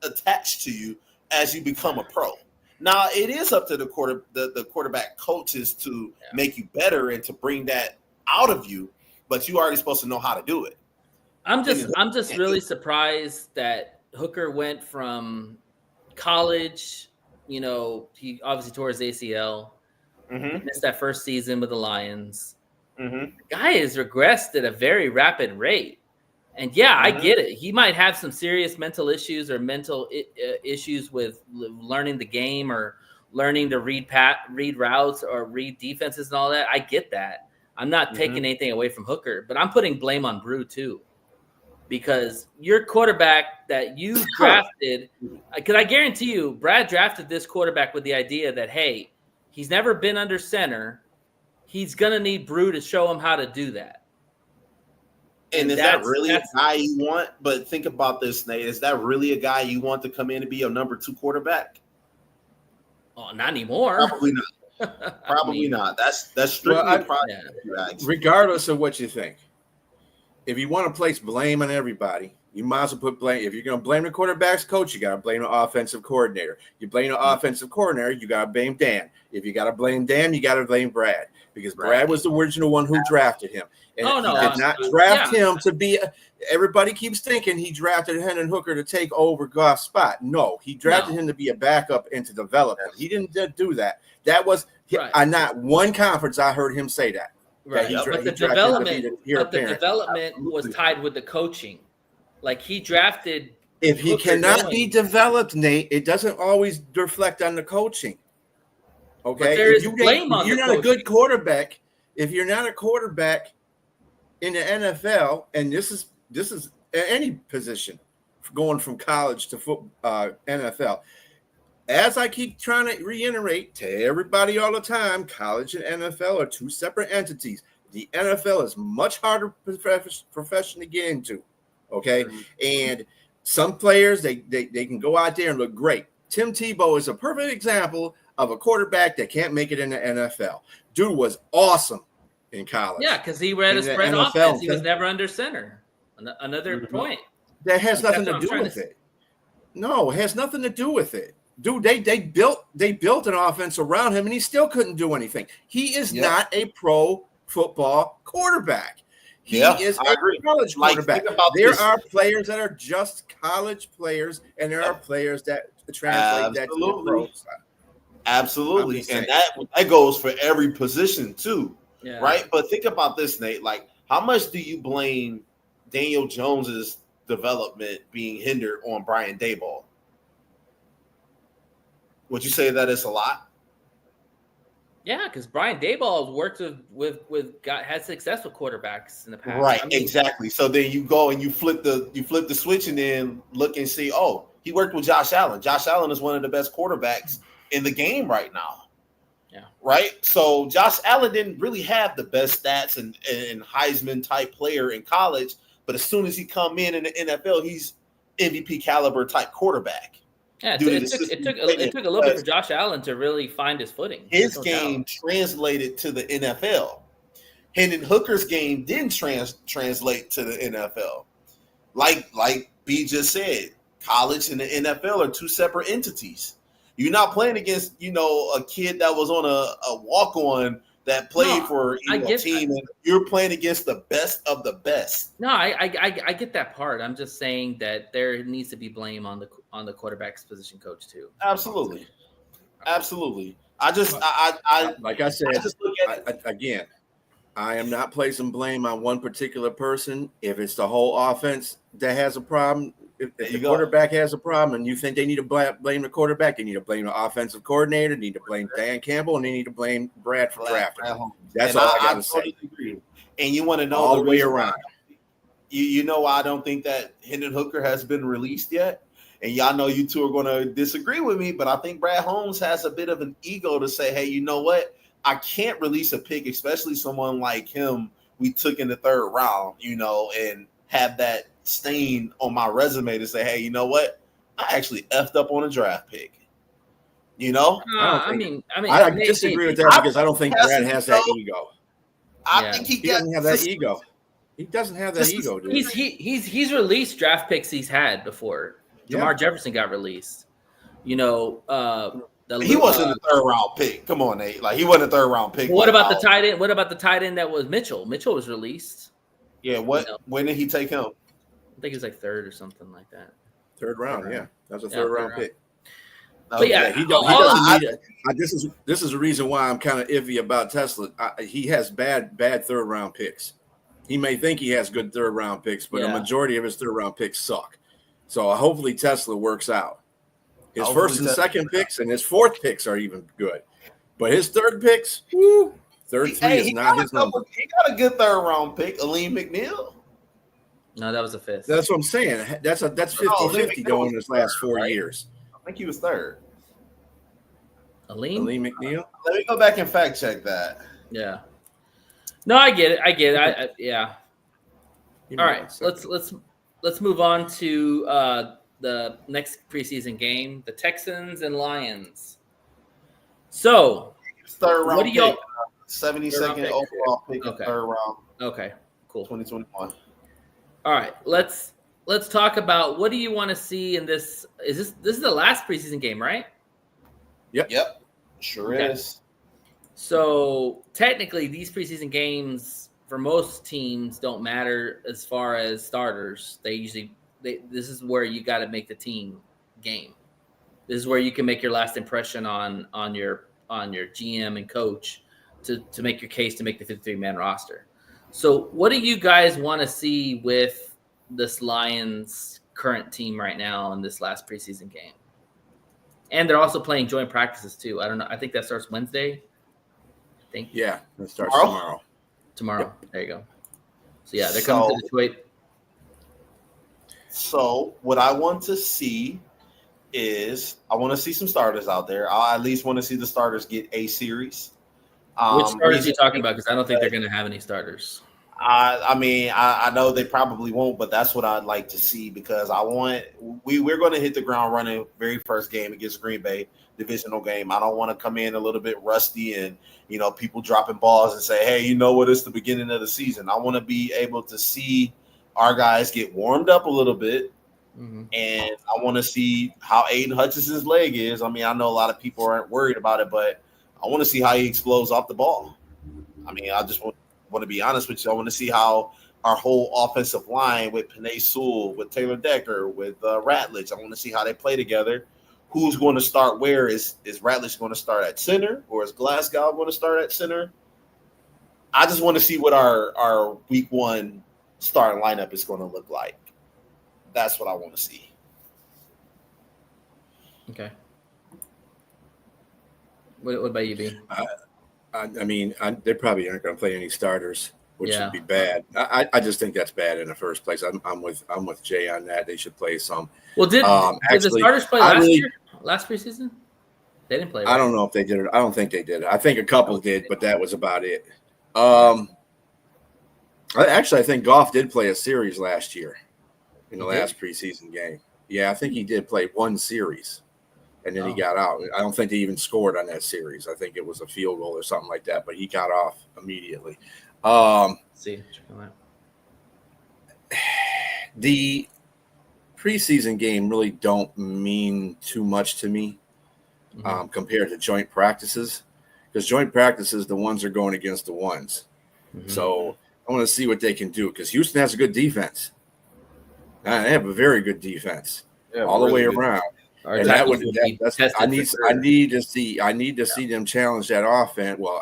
attached to you as you become a pro. Now, it is up to the quarterback coaches to make you better and to bring that out of you, but you already supposed to know how to do it. I'm just really surprised that Hooker went from college, you know, he obviously tore his ACL, missed that first season with the Lions. The guy has regressed at a very rapid rate. And yeah, I get it. He might have some serious mental issues or mental issues with learning the game or learning to read routes or read defenses and all that. I get that. I'm not taking anything away from Hooker, but I'm putting blame on Brew too. Because your quarterback that you drafted, because I guarantee you, Brad drafted this quarterback with the idea that, hey, he's never been under center. He's going to need Brew to show him how to do that. And is that really a guy you want? But think about this, Nate. Is that really a guy you want to come in and be your number 2 quarterback? Oh, not anymore. Probably not. Probably not. That's strictly a project. Regardless of what you think, if you want to place blame on everybody, you might as well put blame. If you're going to blame the quarterback's coach, you got to blame the offensive coordinator. You blame the offensive coordinator, you got to blame Dan. If you got to blame Dan, you got to blame Brad because Brad was the original one who drafted him. And he did not draft him to be. Everybody keeps thinking he drafted Hendon Hooker to take over Goff's spot. No, he drafted him to be a backup and to develop him. He didn't do that. That was not one conference I heard him say that. Right, but the development was tied with the coaching. Like he drafted. If he cannot be developed, Nate, it doesn't always reflect on the coaching. Okay, but there is blame on you're the not coaching. A good quarterback. If you're not a quarterback in the NFL, and this is any position going from college to NFL. As I keep trying to reiterate to everybody all the time, college and NFL are 2 separate entities. The NFL is much harder profession to get into. Okay. And some players, they can go out there and look great. Tim Tebow is a perfect example of a quarterback that can't make it in the NFL. Dude was awesome in college. Yeah, because he ran a spread offense. He was never under center. Another point. That has nothing to do with it. No, it has nothing to do with it. Dude, they built an offense around him, and he still couldn't do anything. He is not a pro football quarterback. He is a college quarterback. There are players that are just college players, and there are players that translate that to the pro side. Absolutely, and that goes for every position too, right? But think about this, Nate. Like, how much do you blame Daniel Jones's development being hindered on Brian Daboll? Would you say that it's a lot? Yeah, because Brian Daboll worked had success with quarterbacks in the past. Right, exactly. So then you go and you flip the switch and then look and see, oh, he worked with Josh Allen. Josh Allen is one of the best quarterbacks in the game right now. Yeah. Right. So Josh Allen didn't really have the best stats and Heisman type player in college, but as soon as he come in the NFL, he's MVP caliber type quarterback. Yeah, it took a little bit for Josh Allen to really find his footing. His game translated to the NFL, Hendon Hooker's game didn't translate to the NFL. Like B just said, college and the NFL are two separate entities. You're not playing against, a kid that was on a walk-on that played for a team, and you're playing against the best of the best. No, I get that part. I'm just saying that there needs to be blame on the quarterback's position coach too. Absolutely. Like I said, again, I am not placing blame on one particular person. If it's the whole offense that has a problem, if the quarterback has a problem and you think they need to blame the quarterback, they need to blame the offensive coordinator, they need to blame Dan Campbell, and they need to blame Brad for drafting. That's all I got to say. Agree. And you want to know all the way around. You know why I don't think that Hendon Hooker has been released yet? And y'all know you two are going to disagree with me, but I think Brad Holmes has a bit of an ego to say, hey, you know what? I can't release a pick, especially someone like him we took in the third round, and have that stain on my resume to say, hey, you know what? I actually effed up on a draft pick. I disagree with that because I don't think Brad has that ego. I think he doesn't have that ego. He doesn't have that ego, dude. He's released draft picks he's had before. Jamar Jefferson got released. He wasn't a third round pick. Come on, Nate. Like, he wasn't a third round pick. What about the tight end? What about the tight end that was Mitchell? Mitchell was released. Yeah. When did he take him? I think it was like third or something like that. Third round, yeah. That was a third round pick. But he doesn't need it. This is the reason why I'm kind of iffy about Tesla. He has bad third round picks. He may think he has good third round picks, but a majority of his third round picks suck. So hopefully Tesla works out. His first and second picks and his fourth picks are even good. But his third picks, third three is not his number. He got a good third round pick, Aleem McNeil. No, that was a fifth. That's what I'm saying. That's 50-50 going in his last 4 years. I think he was third. Aleem McNeil? Let me go back and fact check that. Yeah. No, I get it. Yeah. All right, let's move on to the next preseason game, the Texans and Lions. So, third round what do y'all? 72nd overall pick, third round. Okay, cool. 2021. All right, let's talk about what do you want to see in this? This is the last preseason game, right? Yep. Sure is. So technically, these preseason games for most teams don't matter as far as starters. This is where you got to make the team game. This is where you can make your last impression on your GM and coach to make your case to make the 53-man roster. So what do you guys want to see with this Lions current team right now in this last preseason game? And they're also playing joint practices too. I don't know. I think that starts Wednesday. Yeah, that starts tomorrow. Tomorrow. Yep. There you go. So yeah, they're coming to Detroit. So what I want to see is I want to see some starters out there. I at least want to see the starters get a series. Which starters are you talking about? Because I don't think they're going to have any starters. I know they probably won't, but that's what I'd like to see because we're going to hit the ground running very first game against Green Bay, divisional game. I don't want to come in a little bit rusty and, people dropping balls and say, hey, you know what? It's the beginning of the season. I want to be able to see our guys get warmed up a little bit. Mm-hmm. And I want to see how Aiden Hutchinson's leg is. I mean, I know a lot of people aren't worried about it, but I want to see how he explodes off the ball. I mean, I just want to be honest with you. I want to see how our whole offensive line with Penei Sewell, with Taylor Decker, with Ratledge, I want to see how they play together. Who's going to start where? Is Ratledge going to start at center or is Glasgow going to start at center? I just want to see what our week one starting lineup is going to look like. That's what I want to see. Okay. What about you, B? I mean, they probably aren't going to play any starters, which would be bad. I just think that's bad in the first place. I'm with Jay on that. They should play some. Well, did the starters play last preseason? They didn't play. Right? I don't know if they did it. I don't think they did. I think a couple did, but that was about it. I think Goff did play a series last year in the last preseason game. Yeah, I think he did play one series. and then he got out. I don't think they even scored on that series. I think it was a field goal or something like that, but he got off immediately. See, check on that. The preseason game really don't mean too much to me compared to joint practices, because joint practices, the ones are going against the ones. So I want to see what they can do, because Houston has a good defense. They have a very good defense all the way around. And I need to see them challenge that offense. Well,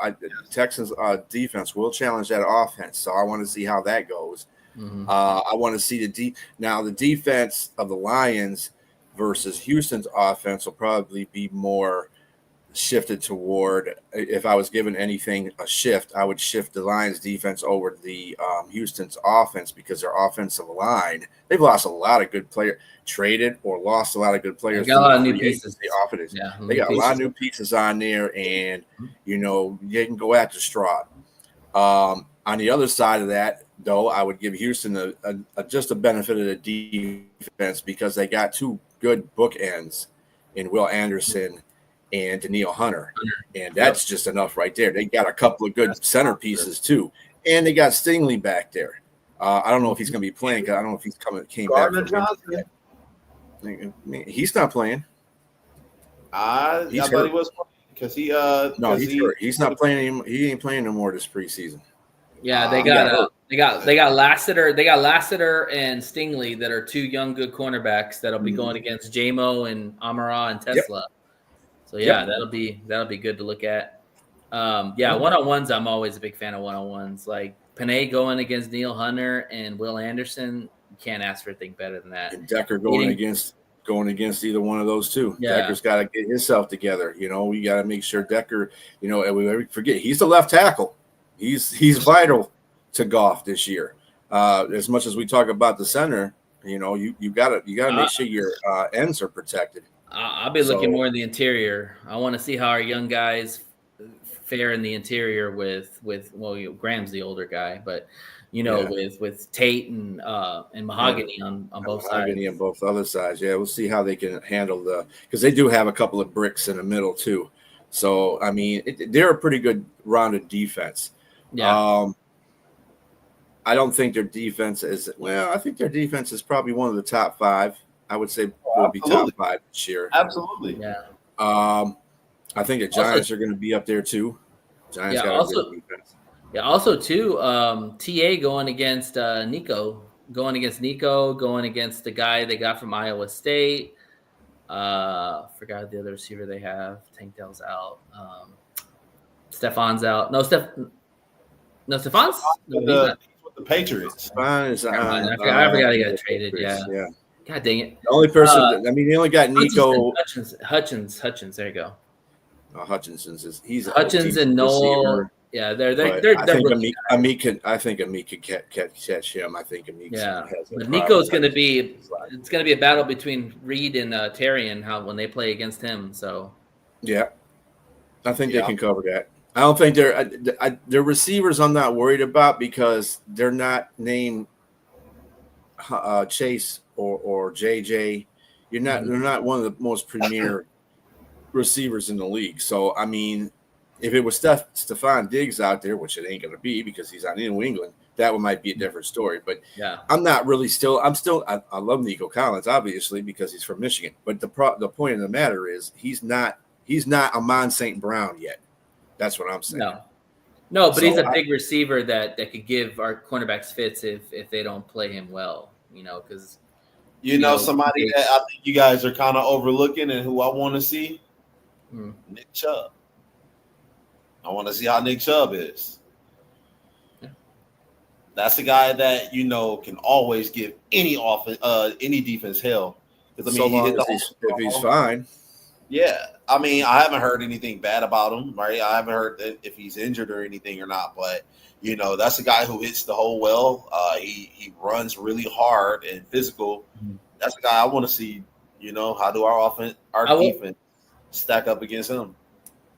Texans defense will challenge that offense, so I want to see how that goes. I want to see the defense of the Lions versus Houston's offense will probably be more shifted toward. If I was given anything a shift, I would shift the Lions defense over to the Houston's offense, because their offensive line, they've lost a lot of good players, traded or lost a lot of good players. They got a lot of new pieces. They got a lot of new pieces on there, and they can go after Stroud. On the other side of that, though, I would give Houston just a benefit of the defense, because they got two good bookends in Will Anderson and Daniil Hunter, and that's just enough right there. They got a couple of good center pieces too, and they got Stingley back there. I don't know if he's going to be playing, because I don't know if he's came back from Johnson. He's not playing. I thought he was playing, because he's hurt. He's not playing. He ain't playing no more this preseason. Yeah, they got Lassiter. They got Lassiter and Stingley, that are two young good cornerbacks that'll be going against JMO and Amara and Tesla. So that'll be good to look at. One-on-ones, I'm always a big fan of one-on-ones. Like Panay going against Neil Hunter and Will Anderson, you can't ask for anything better than that. And Decker going against either one of those two. Yeah. Decker's got to get himself together. We got to make sure Decker. And we forget he's the left tackle. He's vital to Goff this year. As much as we talk about the center, you got to make sure your ends are protected. I'll be looking more in the interior. I want to see how our young guys fare in the interior with Graham's the older guy, but with Tate and Mahogany on both sides. Mahogany on both other sides. Yeah, we'll see how they can handle because they do have a couple of bricks in the middle too. So I mean, they're a pretty good rounded defense. Yeah. I don't think their defense is I think their defense is probably one of the top five. I would say will be top five this year. Absolutely. Yeah. I think the Giants are going to be up there too. Giants got a good defense. Yeah. Also, too, TA going against Nico, going against the guy they got from Iowa State. Forgot the other receiver they have. Tank Dell's out. Stefan's out. Stefan's. No, with the Patriots. Stefan is. I forgot he got traded. Yeah. God dang it. The only person, they only got Nico. Hutchins. There you go. He's Hutchins and Noel. Receiver. Yeah, they're I think Amik could catch him. I think Amik. Yeah, but Nico's going to be. It's going to be a battle between Reed and Terry and when they play against him. So. Yeah, I think they can cover that. I don't think their receivers. I'm not worried about, because they're not named Chase or JJ. They're not one of the most premier receivers in the league. So I mean, if it was Stephon Diggs out there, which it ain't going to be because he's on New England, that might be a different story. But I'm not really I love Nico Collins, obviously, because he's from Michigan. But the point of the matter is he's not Amon St. Brown yet. That's what I'm saying. No, but he's a big receiver that could give our cornerbacks fits if they don't play him well, because somebody that I think you guys are kind of overlooking and who I want to see, Nick Chubb. I want to see how Nick Chubb is. Yeah. That's a guy that can always give any defense hell. Because if he's fine. Yeah, I mean, I haven't heard anything bad about him, right? I haven't heard if he's injured or anything or not, but that's a guy who hits the hole well. He runs really hard and physical. That's a guy I want to see. How do our defense stack up against him?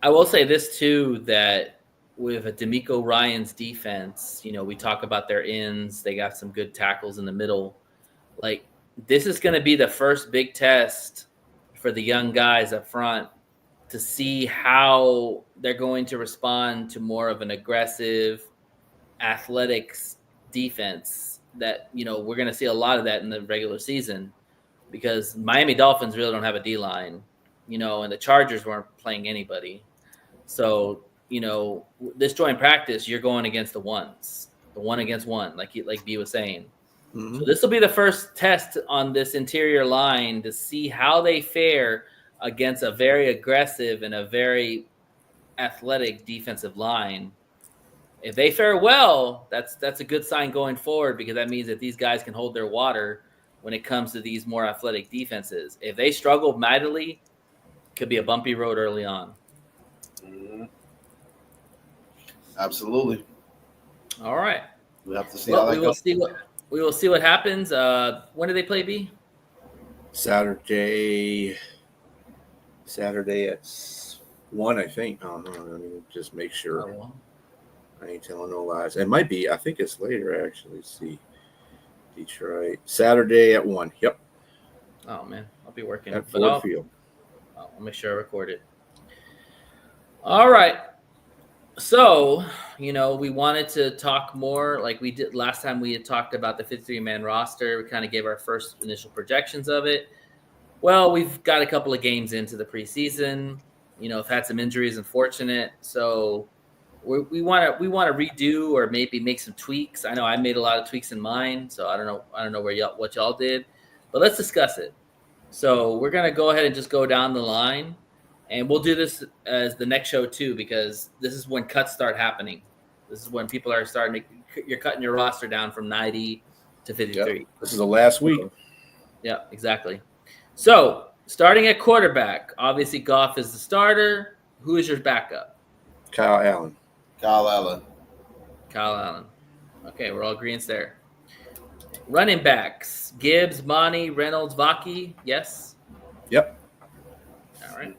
I will say this too, that with a D'Amico Ryans defense, we talk about their ends. They got some good tackles in the middle. Like, this is going to be the first big test for the young guys up front to see how they're going to respond to more of an aggressive athletics defense that, we're going to see a lot of that in the regular season because Miami Dolphins really don't have a D-line, and the Chargers weren't playing anybody. So, this joint practice, you're going against the one against one, like B was saying. Mm-hmm. So this will be the first test on this interior line to see how they fare against a very aggressive and a very athletic defensive line. If they fare well, that's a good sign going forward because that means that these guys can hold their water when it comes to these more athletic defenses. If they struggle mightily, it could be a bumpy road early on. Mm-hmm. Absolutely. All right. We have to see how that goes. We will see what happens. When do they play, B? Saturday at 1, I think. Oh, no, let me just make sure. Oh, well. I ain't telling no lies. It might be. I think it's later, actually. Let's see. Detroit. Saturday at 1. Yep. Oh, man. I'll be working. At Ford Field. I'll make sure I record it. All right. So, we wanted to talk more like we did last time. We had talked about the 53-man roster. We kind of gave our first initial projections of it. Well, we've got a couple of games into the preseason. I've had some injuries, unfortunate. So we want to redo or maybe make some tweaks. I know I made a lot of tweaks in mine, so I don't know what y'all did, but let's discuss it. So we're gonna go ahead and just go down the line. And we'll do this as the next show, too, because this is when cuts start happening. This is when people are you're cutting your roster down from 90 to 53. Yep. This is the last week. Yeah, exactly. So, starting at quarterback, obviously Goff is the starter. Who is your backup? Kyle Allen. Okay, we're all agreeing there. Running backs, Gibbs, Monty, Reynolds, Vaki, yes? Yep. All right.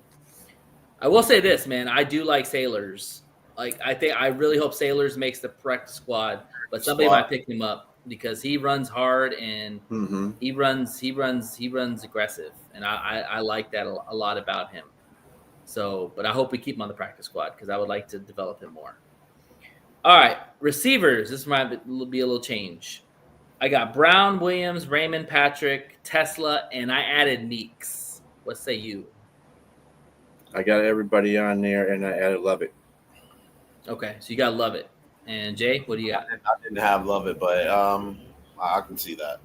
I will say this, man. I do like Sailors. I really hope Sailors makes the practice squad, but somebody might pick him up because he runs hard and he runs aggressive, and I like that a lot about him. So, but I hope we keep him on the practice squad because I would like to develop him more. All right, receivers. This might be a little change. I got Brown, Williams, Raymond, Patrick, Tesla, and I added Meeks. What say you? I got everybody on there, and I added Lovett. Okay, so you got Lovett. And Jay, what do you got? I didn't have Lovett, but I can see that.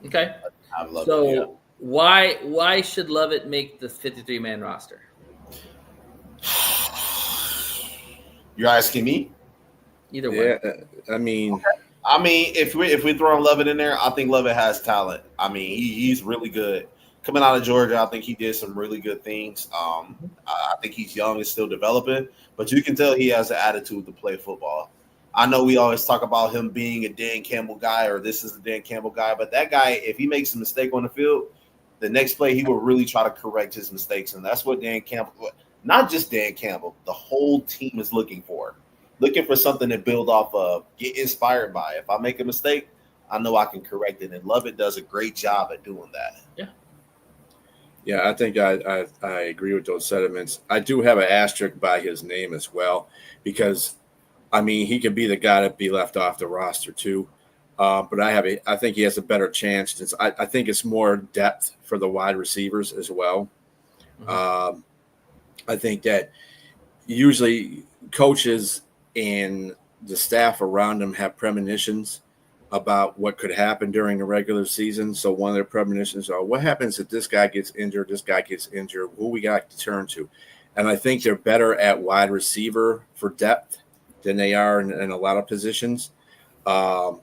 Okay. I have Lovett, so yeah. why should Lovett make the 53-man roster? You're asking me? Either way. Yeah, I mean, if we throw Lovett in there, I think Lovett has talent. I mean, he's really good. Coming out of Georgia, I think he did some really good things. I think he's young and still developing, but you can tell he has an attitude to play football. I know we always talk about him being a Dan Campbell guy or this is a Dan Campbell guy, but that guy, if he makes a mistake on the field, the next play he will really try to correct his mistakes, and that's what Dan Campbell, not just Dan Campbell, the whole team is looking for something to build off of, get inspired by. If I make a mistake, I know I can correct it, and Lovett does a great job at doing that. Yeah. Yeah, I think I agree with those sentiments. I do have an asterisk by his name as well because, I mean, he could be the guy to be left off the roster too. But I think he has a better chance. I think it's more depth for the wide receivers as well. Mm-hmm. I think that usually coaches and the staff around them have premonitions about what could happen during the regular season. So one of their premonitions are, what happens if this guy gets injured, who we got to turn to? And I think they're better at wide receiver for depth than they are in a lot of positions. But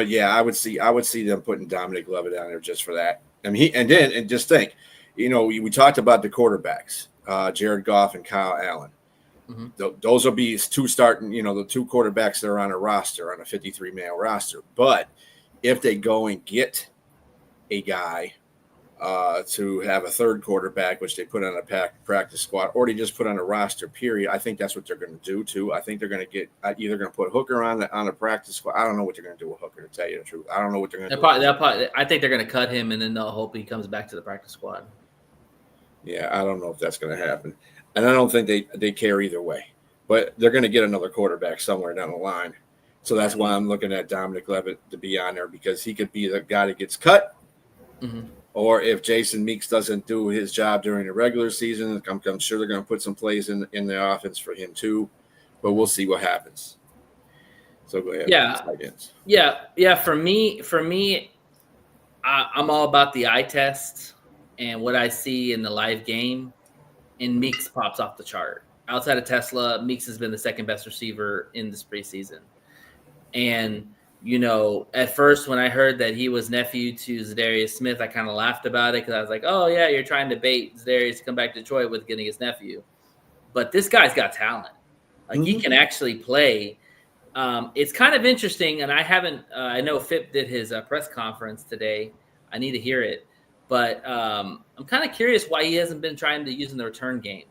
yeah, I would see them putting Dominic Lovett down there just for that. I mean, and just think, we talked about the quarterbacks, Jared Goff and Kyle Allen. Mm-hmm. Those will be two starting, the two quarterbacks that are on a roster, on a 53-man roster. But if they go and get a guy to have a third quarterback, which they put on a practice squad, or they just put on a roster. Period. I think that's what they're going to do too. I think they're going to get either going to put Hooker on a practice squad. I don't know what they're going to do with Hooker. To tell you the truth, I don't know what they're going to do. I think they're going to cut him, and then they'll hope he comes back to the practice squad. Yeah, I don't know if that's going to happen, and I don't think they care either way. But they're going to get another quarterback somewhere down the line. So that's why I'm looking at Dominic Levitt to be on there, because he could be the guy that gets cut. Mm-hmm. Or if Jason Meeks doesn't do his job during the regular season, I'm sure they're going to put some plays in the offense for him too. But we'll see what happens. So go ahead. Yeah. For me, I'm all about the eye test and what I see in the live game. And Meeks pops off the chart. Outside of Tesla, Meeks has been the second best receiver in this preseason. And at first when I heard that he was nephew to Zadarius Smith, I kind of laughed about it because I was like, oh, yeah, you're trying to bait Zadarius to come back to Detroit with getting his nephew. But this guy's got talent. Like, he can actually play. It's kind of interesting, and I haven't I know Phipp did his press conference today. I need to hear it. But I'm kind of curious why he hasn't been trying to use in the return game.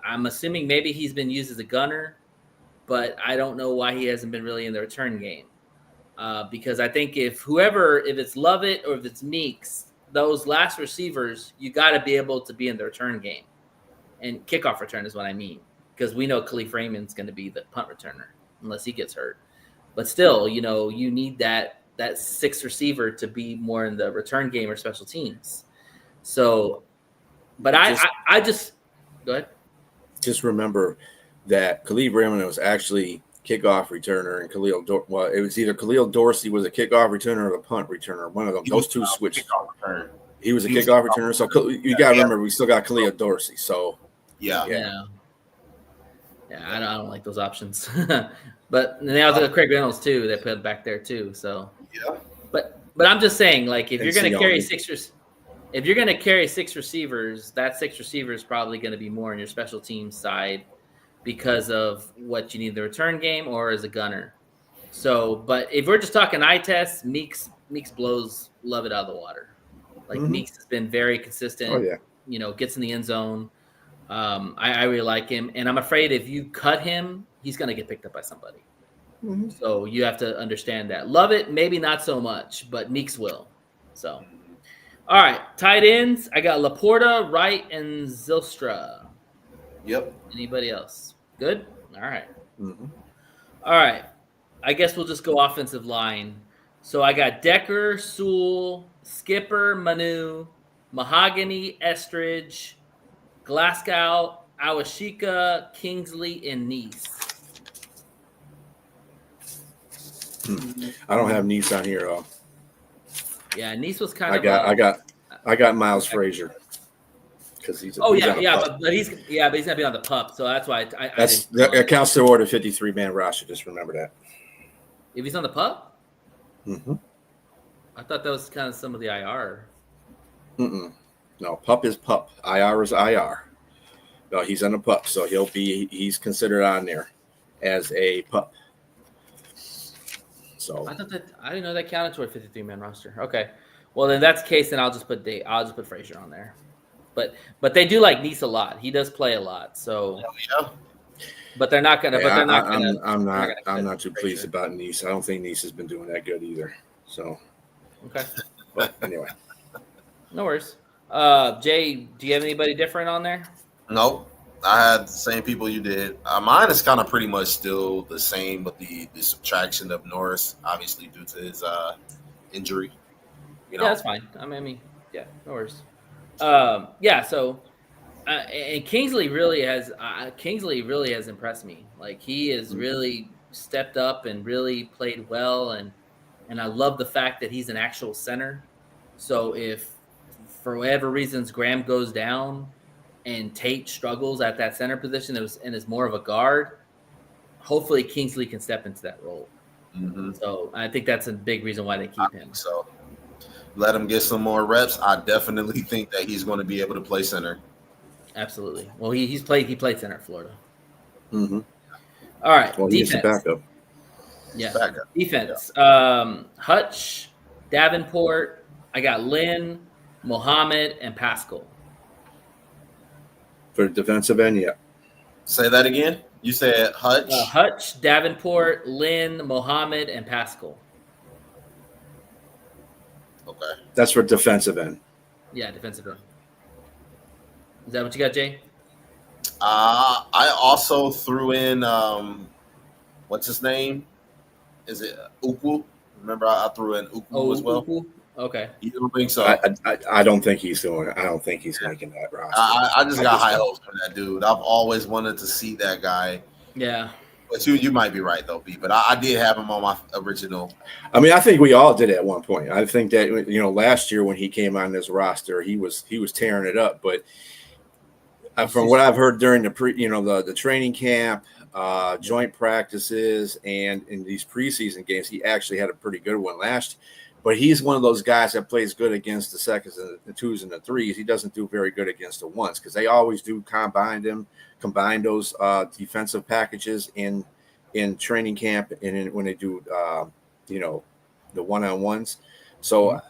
I'm assuming maybe he's been used as a gunner, but I don't know why he hasn't been really in the return game. Because I think if it's Lovett or if it's Meeks, those last receivers, you got to be able to be in the return game. And kickoff return is what I mean. Because we know Khalif Raymond's going to be the punt returner unless he gets hurt. But still, you need that sixth receiver to be more in the return game or special teams. So, but I just go ahead. Just remember that Khalif Raymond was actually kickoff returner, and it was either Khalil Dorsey was a kickoff returner or a punt returner. One of them. Those two switched. He was a kickoff returner. So you got to remember, we still got Khalil Dorsey. So yeah. I don't like those options. But they also got Craig Reynolds too. They put back there too. So yeah. But I'm just saying, like, if you're going to carry six receivers, that six receivers is probably going to be more on your special teams side, because of what you need in the return game or as a gunner. So, but if we're just talking eye tests, Meeks blows Lovett out of the water. Like, Meeks has been very consistent. Oh, yeah. Gets in the end zone. I really like him. And I'm afraid if you cut him, he's going to get picked up by somebody. Mm-hmm. So you have to understand that. Lovett, maybe not so much, but Meeks will. So, all right. Tight ends, I got Laporta, Wright, and Zylstra. Yep. Anybody else? Good? All right. Mm-hmm. All right. I guess we'll just go offensive line. So I got Decker, Sewell, Skipper, Manu, Mahogany, Estridge, Glasgow, Awashika, Kingsley, and Neese. I don't have Neese on here. Yeah, Neese was kind of. I got Miles Frazier. Because he's but he's gonna be on the pup, so that's why that counts toward a 53-man roster. Just remember that. If he's on the pup, mm-hmm. I thought that was kind of some of the IR. No, pup is pup. IR is IR. No, he's on the pup, so he's considered on there as a pup. So I didn't know that counted toward a 53-man roster. Okay, well then that's the case, then I'll just put Frazier on there. But they do like Neese a lot. He does play a lot. So yeah. But they're not gonna. I'm not too pleased about Neese. I don't think Neese has been doing that good either. So okay. But anyway, no worries. Jay, do you have anybody different on there? Nope. I had the same people you did. Mine is kind of pretty much still the same, with the subtraction of Norris, obviously due to his injury. Yeah, that's fine. I mean, yeah, no worries. So and Kingsley really has impressed me. Like, he has really stepped up and really played well, and I love the fact that he's an actual center. So if for whatever reasons Graham goes down and Tate struggles at that center position and is more of a guard, hopefully Kingsley can step into that role. Mm-hmm. So I think that's a big reason why they keep him. So let him get some more reps. I definitely think that he's going to be able to play center. Absolutely. Well, he played center at Florida. Mm-hmm. All right. Well, he's the backup. Yeah. Backup. Defense. Yeah. Hutch, Davenport. I got Lynn, Mohammed, and Pascal. For defensive end, yeah. Say that again. You said Hutch. Hutch, Davenport, Lynn, Mohammed, and Pascal. Okay. That's for defensive end. Yeah, defensive end. Is that what you got, Jay? I also threw in what's his name? Is it Uku? Remember, I threw in Uku as well. Uku? Okay. You don't think so? I don't think he's doing it. I don't think he's making that roster. I just got high hopes for that dude. I've always wanted to see that guy. Yeah. But you might be right though, B. But I did have him on my original. I mean, I think we all did at one point. I think that last year when he came on this roster, he was tearing it up. But from what I've heard during the training camp, joint practices, and in these preseason games, he actually had a pretty good one last. But he's one of those guys that plays good against the seconds and the twos and the threes. He doesn't do very good against the ones because they always do combine those defensive packages in training camp and when they do the one-on-ones. So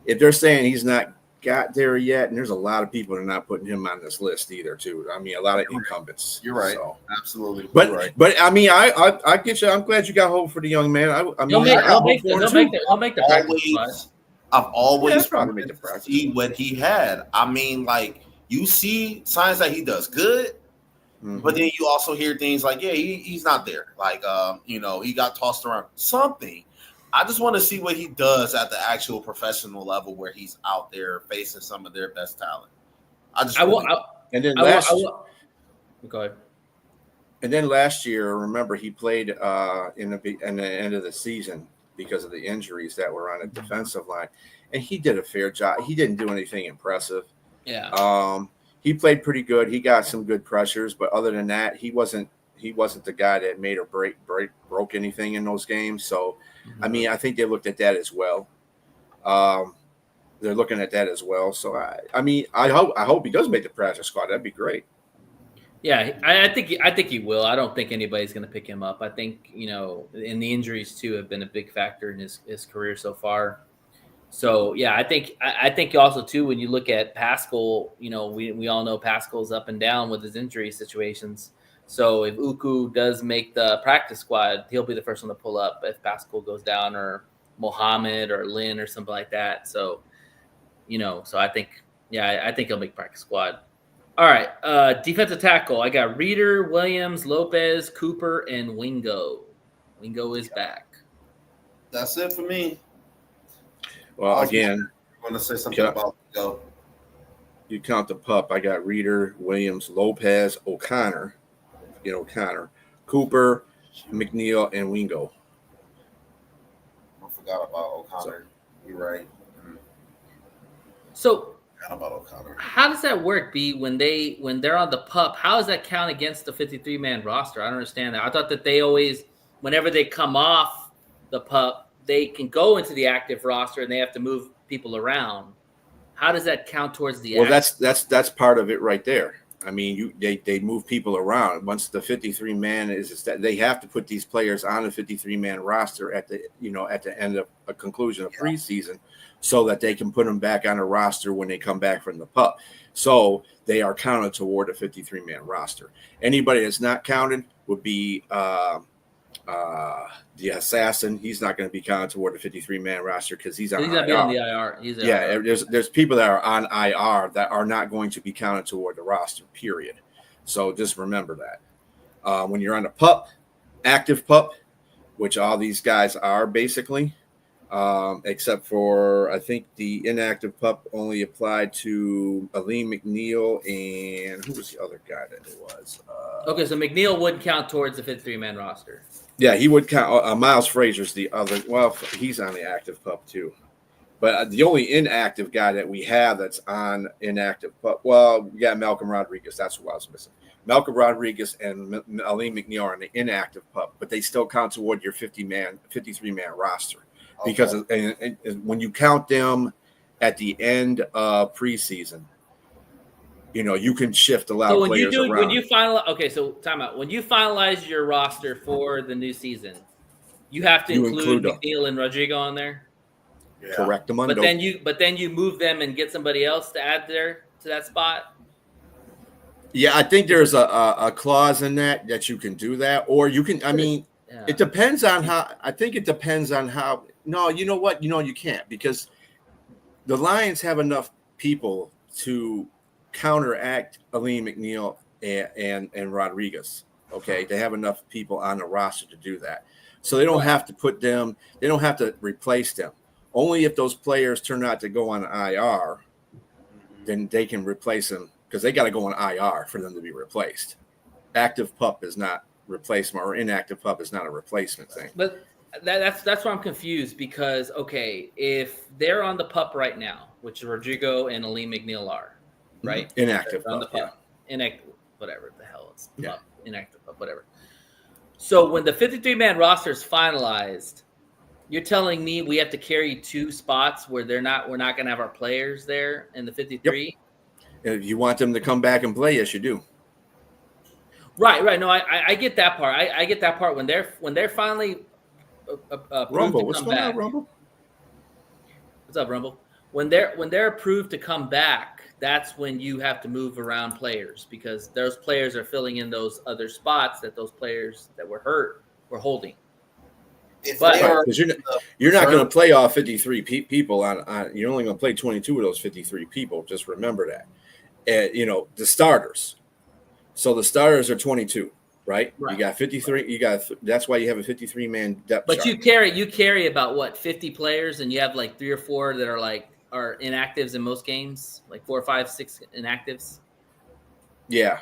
if they're saying he's not got there yet, and there's a lot of people that are not putting him on this list either too. I mean, a lot of incumbents. You're right. So. Absolutely. But right. but I mean, I get you. I'm glad you got hope for the young man. He'll make the practice. I've always wanted wanted to see what he had. I mean, like you see signs that he does good, but then you also hear things like, yeah, he's not there. Like he got tossed around something. I just want to see what he does at the actual professional level where he's out there facing some of their best talent. Go ahead. And then last year, remember, he played in the end of the season because of the injuries that were on the defensive line, and he did a fair job. He didn't do anything impressive. Yeah. He played pretty good. He got some good pressures, but other than that, he wasn't the guy that made or broke anything in those games. So, I mean, I think they looked at that as well. They're looking at that as well. So, I hope he does make the practice squad. That'd be great. Yeah, I think he will. I don't think anybody's going to pick him up. I think and the injuries too have been a big factor in his career so far. So yeah, I think also too when you look at Pascal, we all know Pascal's up and down with his injury situations. So if Uku does make the practice squad, he'll be the first one to pull up if Pascal goes down, or Mohammed or Lynn or something like that. So, so I think he'll make practice squad. All right, defensive tackle. I got Reeder, Williams, Lopez, Cooper, and Wingo. Wingo is back. That's it for me. Well, again, I want to say something about Wingo. You count the pup. I got Reeder, Williams, Lopez, O'Connor, Cooper, McNeil, and Wingo. I forgot about O'Connor. You're right. So, about O'Connor. How does that work, B? When they're on the pup, how does that count against the 53-man roster? I don't understand that. I thought that they always, whenever they come off the pup, they can go into the active roster and they have to move people around. How does that count towards the? Well, that's part of it right there. I mean, they move people around. Once the 53-man is, they have to put these players on the 53-man roster at the end of a conclusion of preseason, so that they can put them back on a roster when they come back from the pup. So they are counted toward a 53-man roster. Anybody that's not counted would be the assassin. He's not going to be counted toward the 53-man roster because he's on IR. On the IR. There's people that are on IR that are not going to be counted toward the roster, period. So just remember that. When you're on a pup, active pup, which all these guys are basically, except for I think the inactive pup only applied to Aleem McNeil and who was the other guy that it was? Okay, so McNeil would count towards the 53-man roster. Yeah, he would count. Miles Frazier's the other. Well, he's on the active pup too. But the only inactive guy that we have that's on inactive pup, well, we got Malcolm Rodriguez. That's who I was missing. Malcolm Rodriguez and Aleem McNeil are on the inactive pup, but they still count toward your 53-man roster. Okay. Because and when you count them at the end of preseason, you can shift a lot of players around. When you finalize, so time out. When you finalize your roster for the new season, you have to include McNeil and Rodrigo on there? correct them. But then you move them and get somebody else to add there to that spot. Yeah, I think there's a clause in that you can do that, or you can. I mean, it depends on how. I think it depends on how. No, you know what? You can't, because the Lions have enough people to counteract Aleem McNeil and Rodriguez. Okay, they have enough people on the roster to do that, so they don't have to put them. They don't have to replace them. Only if those players turn out to go on IR, then they can replace them, because they got to go on IR for them to be replaced. Active PUP is not replacement, or inactive PUP is not a replacement thing. But that's why I'm confused, because, okay, if they're on the PUP right now, which Rodrigo and Aleem McNeil are, right? Inactive on the PUP, PUP. Inactive, whatever the hell it's PUP, inactive PUP, whatever. So when the 53-man roster is finalized, you're telling me we have to carry 2 spots where we're not going to have our players there in the 53? Yep. If you want them to come back and play, yes, you do. Right. No, I get that part. I get that part when they're finally Rumble. What's going on, Rumble? What's up, Rumble? When they're approved to come back, that's when you have to move around players, because those players are filling in those other spots that those players that were hurt were holding. Because you're not going to play all 53 people on. You're only going to play 22 of those 53 people. Just remember that. The starters. So the starters are 22, right? You got 53. That's why you have a 53-man depth But chart. you carry about what, 50 players, and you have like 3 or 4 that are inactives in most games, like 4 or 5, 6 inactives. Yeah.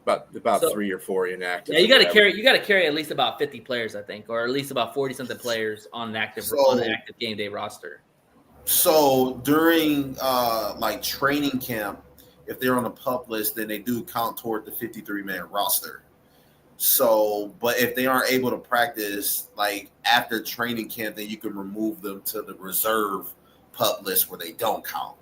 About So, 3 or 4 inactive. Yeah, you got to carry at least about 50 players, I think, or at least about 40 something players on an active game day roster. So during training camp, if they're on the PUP list, then they do count toward the 53-man roster. So, but if they aren't able to practice after training camp, then you can remove them to the reserve PUP list where they don't count.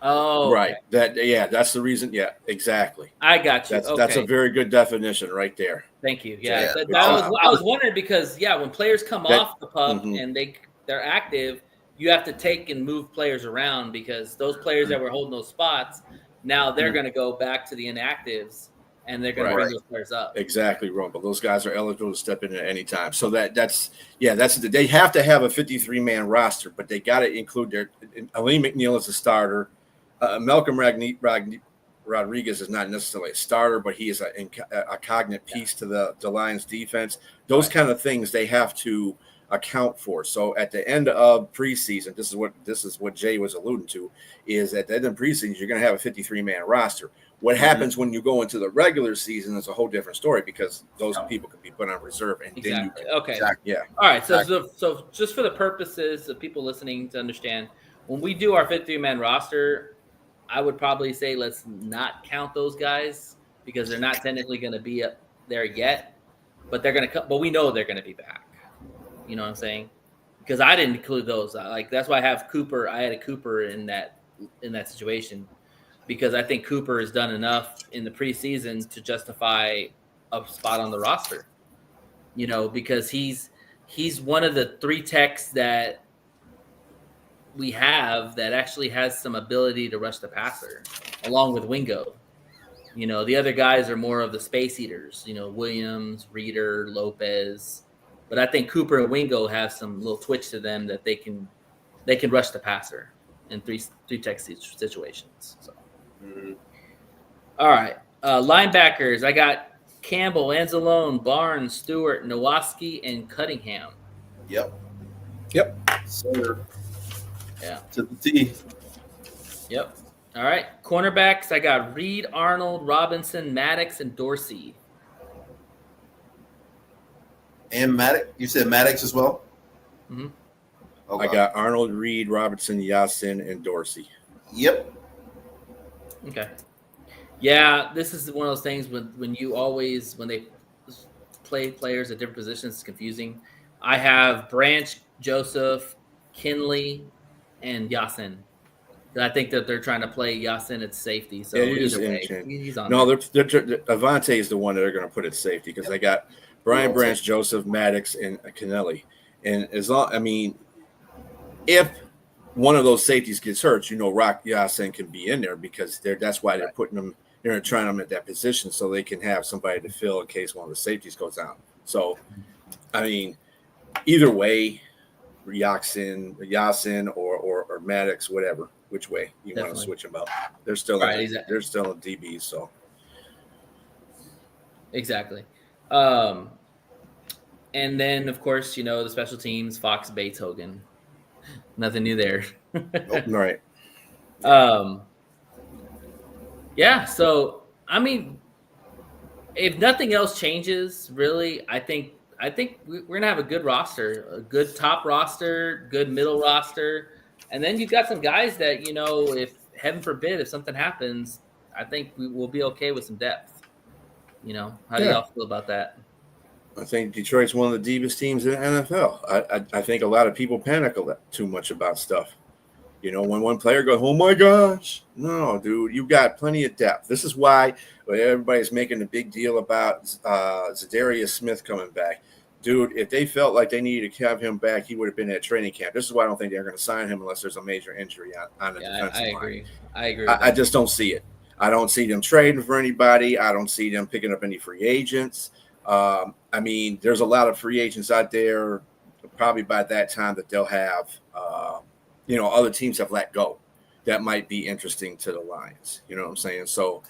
Oh, right. Okay. That's the reason. Yeah, exactly. I got you. That's a very good definition right there. Thank you. Yeah. I was wondering, because when players come off the PUP and they're active, you have to take and move players around, because those players that were holding those spots, now they're going to go back to the inactives and they're going to bring those players up. Exactly, Rumble. Those guys are eligible to step in at any time. So that's they have to have a 53-man roster, but they got to include Aleem McNeil as a starter. Malcolm Rodriguez is not necessarily a starter, but he is a cognate piece to the Lions defense. Those kind of things they have to account for. So at the end of preseason, this is what Jay was alluding to, is at the end of preseason, you're going to have a 53-man roster. What happens when you go into the regular season is a whole different story, because those people can be put on reserve. And then you can, yeah. All right. So just for the purposes of people listening to understand, when we do our 53-man roster, I would probably say let's not count those guys, because they're not technically going to be up there yet, but they're going to come. But we know they're going to be back. You know what I'm saying? Because I didn't include those. That's why I have Cooper. I had a Cooper in that situation, because I think Cooper has done enough in the preseason to justify a spot on the roster. Because he's one of the 3 techs that we have that actually has some ability to rush the passer, along with Wingo. The other guys are more of the space eaters. Williams, Reeder, Lopez. But I think Cooper and Wingo have some little twitch to them that they can rush the passer in three tech situations. So, All right, linebackers. I got Campbell, Anzalone, Barnes, Stewart, Nowaski, and Cunningham. Yep. Sir. Yeah. To the T. Yep. All right. Cornerbacks. I got Reed, Arnold, Robinson, Maddox, and Dorsey. And Maddox? You said Maddox as well? Mm-hmm. Okay. I got Arnold, Reed, Robertson, Yasin, and Dorsey. Yep. Okay. Yeah, this is one of those things when they play players at different positions, it's confusing. I have Branch, Joseph, Kinley, and Yasin. I think that they're trying to play Yasin at safety. So either way, he's on. No, Avante is the one that they're going to put at safety, because they got Brian Branch, Joseph, Maddox, and Kennelly. And if one of those safeties gets hurt, Rock Ya-Sin can be in there because that's why they're putting them, they're trying them at that position so they can have somebody to fill in case one of the safeties goes down. So, I mean, either way, Yasin or Maddox, whatever, which way you want to switch them out. They're still they're still in DBs, so exactly. And then of course, the special teams, Fox, Bates, Hogan. Nothing new there. Right. Yeah, so I mean, if nothing else changes, really, I think we're gonna have a good roster, a good top roster, good middle roster, and then you've got some guys that if heaven forbid if something happens, I think we will be okay with some depth. How do y'all feel about that? I think Detroit's one of the deepest teams in the NFL. I think a lot of people panic too much about stuff. When one player goes, oh my gosh, no, dude, you got plenty of depth. This is why everybody's making a big deal about Zadarius Smith coming back. Dude, if they felt like they needed to have him back, he would have been at training camp. This is why I don't think they're going to sign him unless there's a major injury on the defensive line. I agree. I just don't see it. I don't see them trading for anybody. I don't see them picking up any free agents. I mean, there's a lot of free agents out there. Probably by that time that they'll have, other teams have let go. That might be interesting to the Lions. You know what I'm saying? So,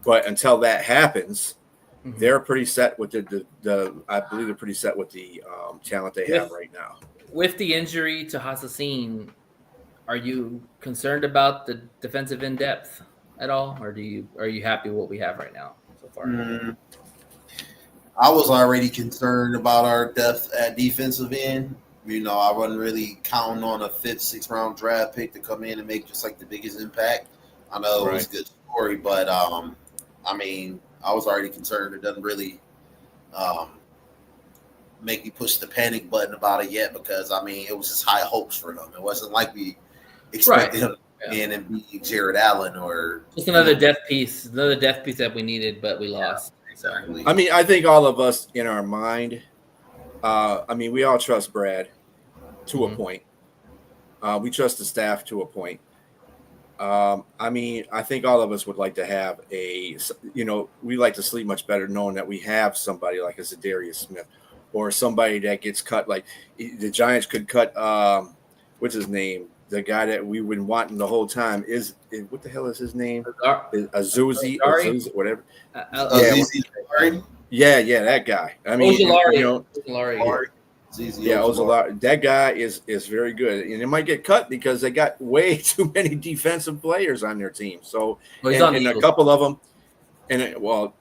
but until that happens, they're pretty set with I believe they're pretty set with the talent they have right now. With the injury to Hassasin, are you concerned about the defensive in depth at all, or are you happy with what we have right now so far? I was already concerned about our depth at defensive end. I wasn't really counting on a 5th, 6th round draft pick to come in and make just like the biggest impact. I know it was a good story, but I mean, I was already concerned. It doesn't really make me push the panic button about it yet because I mean, it was just high hopes for them. It wasn't like we expected him to come in and be Jared Allen or just another depth piece that we needed, but we lost. Exactly. I mean, I think all of us in our mind, we all trust Brad to a point. We trust the staff to a point. I think all of us would like to have we like to sleep much better knowing that we have somebody like a Zadarius Smith or somebody that gets cut. Like the Giants could cut, what's his name? The guy that we've been wanting the whole time is what the hell is his name? Azuzi, whatever. Yeah, that guy. I mean, Ojulari. Ojulari. That guy is very good, and it might get cut because they got way too many defensive players on their team. So, and a couple of them,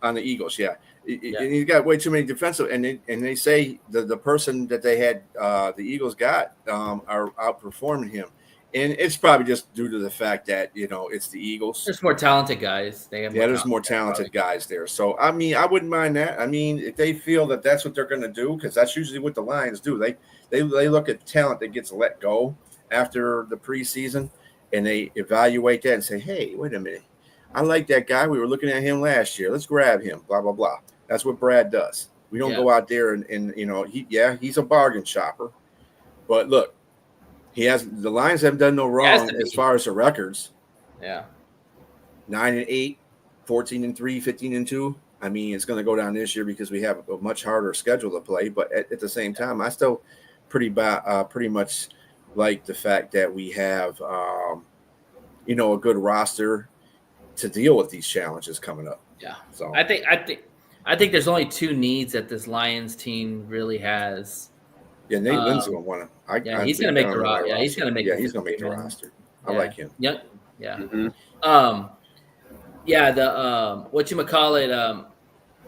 on the Eagles, and he's got way too many defensive. And they say the person that they had, the Eagles got, are outperforming him. And it's probably just due to the fact that, it's the Eagles. There's more talented guys. There's more talented guys there. So, I mean, I wouldn't mind that. I mean, if they feel that that's what they're going to do, because that's usually what the Lions do. They look at talent that gets let go after the preseason, and they evaluate that and say, hey, wait a minute. I like that guy. We were looking at him last year. Let's grab him, blah, blah, blah. That's what Brad does. We don't go out there and he's a bargain shopper. But, look. The Lions haven't done no wrong as far as the records. Yeah. 9-8, 14-3, 15-2. I mean, it's going to go down this year because we have a much harder schedule to play. But at the same time, I still pretty much like the fact that we have, a good roster to deal with these challenges coming up. Yeah. So I think there's only 2 needs that this Lions team really has. Yeah, Nate Lynn's going to want to. He's going to make the roster. Yeah, he's going to make. Yeah, he's going to make the roster. I like him. Yeah. Yeah. Mm-hmm.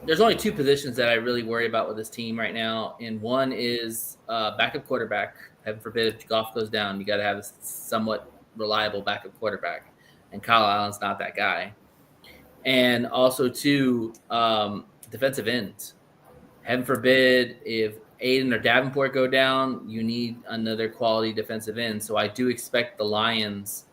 There's only 2 positions that I really worry about with this team right now, and one is backup quarterback. Heaven forbid if Goff goes down, you got to have a somewhat reliable backup quarterback, and Kyle Allen's not that guy. And also 2, defensive ends. Heaven forbid if Aiden or Davenport go down, you need another quality defensive end. So I do expect the Lions,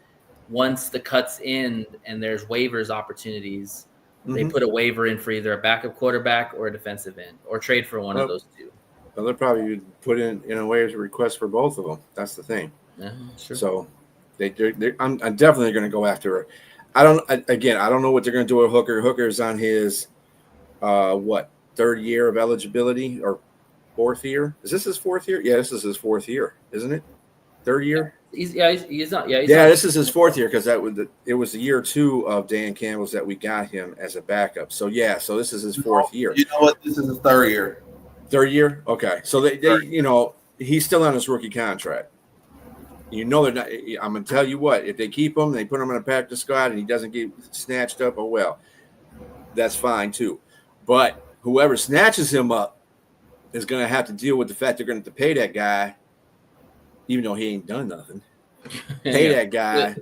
once the cuts end and there's waivers opportunities, they put a waiver in for either a backup quarterback or a defensive end, or trade for one of those 2. Well, they'll probably put in a waiver request for both of them. That's the thing. Yeah, sure. So I'm definitely going to go after her. I don't know what they're going to do with Hooker. Hooker's on his third year of eligibility or fourth year? Is this his fourth year? Yeah, this is his fourth year, isn't it? Third year? He's not. Yeah, this is his fourth year because it was the year 2 of Dan Campbell's that we got him as a backup. So so this is his fourth year. You know what? This is his third year. Third year? Okay. So they he's still on his rookie contract. They're not. I'm gonna tell you what. If they keep him, they put him in a practice squad, and he doesn't get snatched up. Oh well, that's fine too. But whoever snatches him up is going to have to deal with the fact they're going to have to pay that guy, even though he ain't done nothing. Pay that guy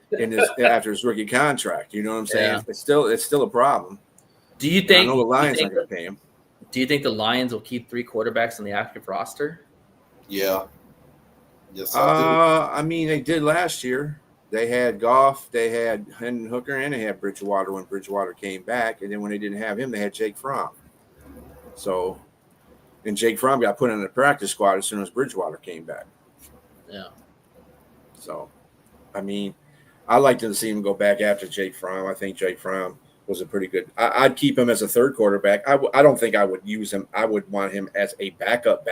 after his rookie contract. You know what I'm saying? Yeah. It's still a problem. Do you think? I know the Lions aren't going to pay him. Do you think the Lions will keep 3 quarterbacks on the active roster? Yeah. Yes, I mean, they did last year. They had Goff, they had Hendon Hooker, and they had Bridgewater when Bridgewater came back. And then when they didn't have him, they had Jake Fromm. So, and Jake Fromm got put in the practice squad as soon as Bridgewater came back. Yeah. So, I mean, I like to see him go back after Jake Fromm. I think Jake Fromm was a pretty good. I'd keep him as a third quarterback. I don't think I would use him. I would want him as a backup.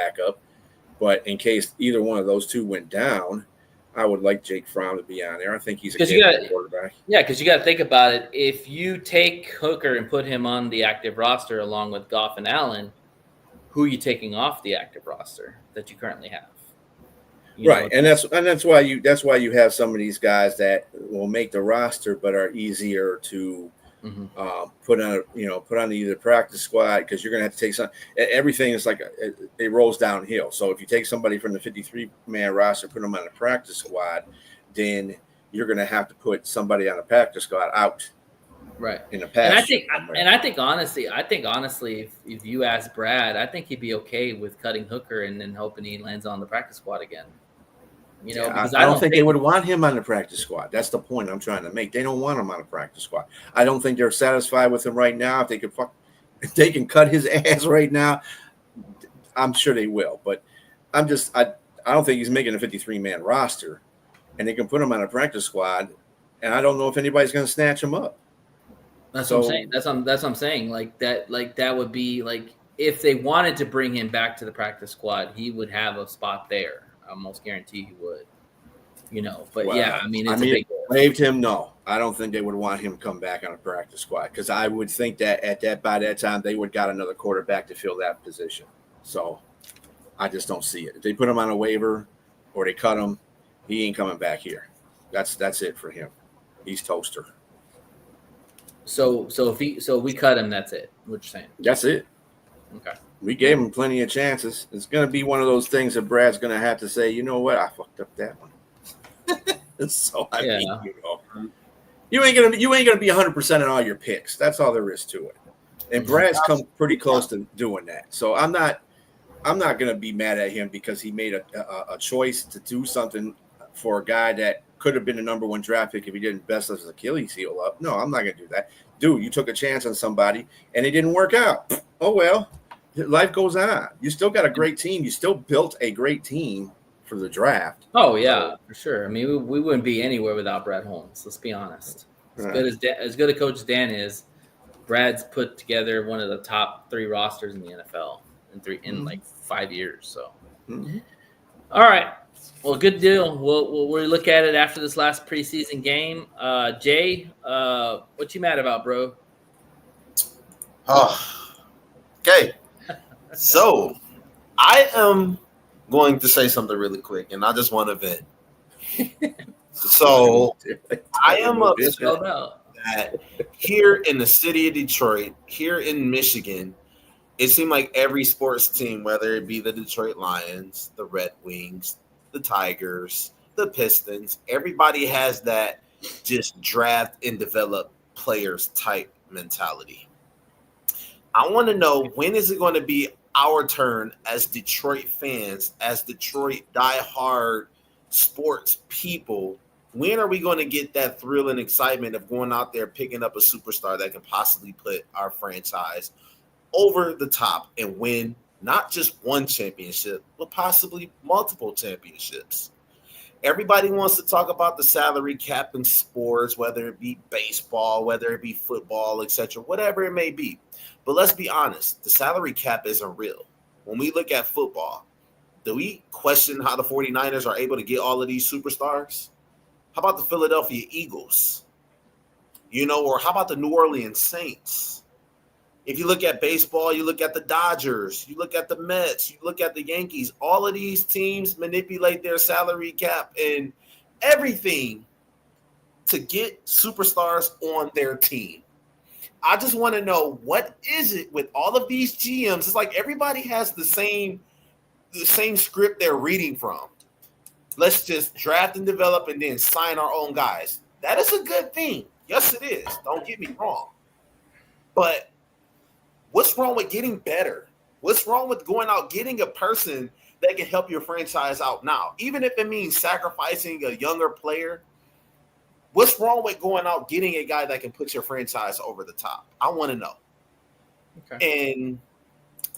But in case either one of those two went down, I would like Jake Fromm to be on there. I think he's a good quarterback. Yeah, because you got to think about it. If you take Hooker and put him on the active roster along with Goff and Allen, who are you taking off the active roster that you currently have? Right, and that's why you have some of these guys that will make the roster but are easier to put on either practice squad, because you're going to have to take some. Everything is like it rolls downhill. So if you take somebody from the 53-man roster, put them on a practice squad, then you're going to have to put somebody on a practice squad out. Right. In the past. And I think honestly, if you ask Brad, I think he'd be okay with cutting Hooker and then hoping he lands on the practice squad again. Because I don't think they would want him on the practice squad. That's the point I'm trying to make. They don't want him on the practice squad. I don't think they're satisfied with him right now. If they can cut his ass right now, I'm sure they will. But I don't think he's making a 53-man roster, and they can put him on a practice squad, and I don't know if anybody's going to snatch him up. That's what I'm saying. That's what I'm saying. Like that would be like if they wanted to bring him back to the practice squad, he would have a spot there. I almost guarantee he would. But a big waived him. No, I don't think they would want him to come back on a practice squad, because I would think that by that time they would got another quarterback to fill that position. So I just don't see it. If they put him on a waiver or they cut him, he ain't coming back here. That's it for him. He's toaster. So if we cut him, that's it. What you're saying? That's it. Okay. We gave him plenty of chances. It's going to be one of those things that Brad's going to have to say, you know what, I fucked up that one. So I mean, you ain't gonna be 100% in all your picks. That's all there is to it. And Brad's come pretty close to doing that. So I'm not going to be mad at him because he made a choice to do something for a guy that could have been the number 1 draft pick if he didn't bust his Achilles heel up. No, I'm not going to do that. Dude, you took a chance on somebody and it didn't work out. Oh, well, life goes on. You still got a great team. You still built a great team for the draft. Oh, yeah, for sure. I mean, we wouldn't be anywhere without Brad Holmes. Let's be honest. As good a coach as Dan is, Brad's put together one of the top 3 rosters in the NFL in like 5 years. So, All right. Well, good deal. We'll look at it after this last preseason game. Jay, what you mad about, bro? Okay. So I am going to say something really quick, and I just want to vent. So I am upset that here in the city of Detroit, here in Michigan, it seemed like every sports team, whether it be the Detroit Lions, the Red Wings, the Tigers, the Pistons, everybody has that just draft and develop players type mentality. I want to know, when is it going to be our turn as Detroit fans, as Detroit diehard sports people? When are we going to get that thrill and excitement of going out there, picking up a superstar that can possibly put our franchise over the top and win not just one championship, but possibly multiple championships? Everybody wants to talk about the salary cap in sports, whether it be baseball, whether it be football, etc., whatever it may be. But let's be honest, the salary cap isn't real. When we look at football, do we question how the 49ers are able to get all of these superstars? How about the Philadelphia Eagles? Or how about the New Orleans Saints? If you look at baseball, you look at the Dodgers, you look at the Mets, you look at the Yankees. All of these teams manipulate their salary cap and everything to get superstars on their team. I just want to know, what is it with all of these GMs? It's like everybody has the same script they're reading from. Let's just draft and develop and then sign our own guys. That is a good thing. Yes, it is. Don't get me wrong. But what's wrong with getting better? What's wrong with going out getting a person that can help your franchise out now? Even if it means sacrificing a younger player, what's wrong with going out getting a guy that can put your franchise over the top? I want to know. Okay. And,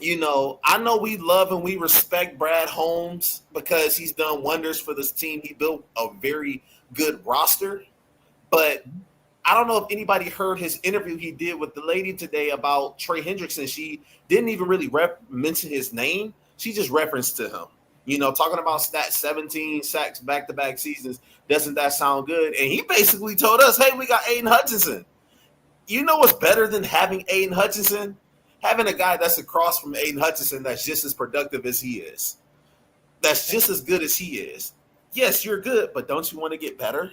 I know we love and we respect Brad Holmes because he's done wonders for this team. He built a very good roster. But I don't know if anybody heard his interview he did with the lady today about Trey Hendrickson. She didn't even really mention his name. She just referenced to him. Talking about stats, 17 sacks back-to-back seasons. Doesn't that sound good? And he basically told us, hey, we got Aiden Hutchinson. You know what's better than having Aiden Hutchinson? Having a guy that's across from Aiden Hutchinson that's just as productive as he is. That's just as good as he is. Yes, you're good, but don't you want to get better?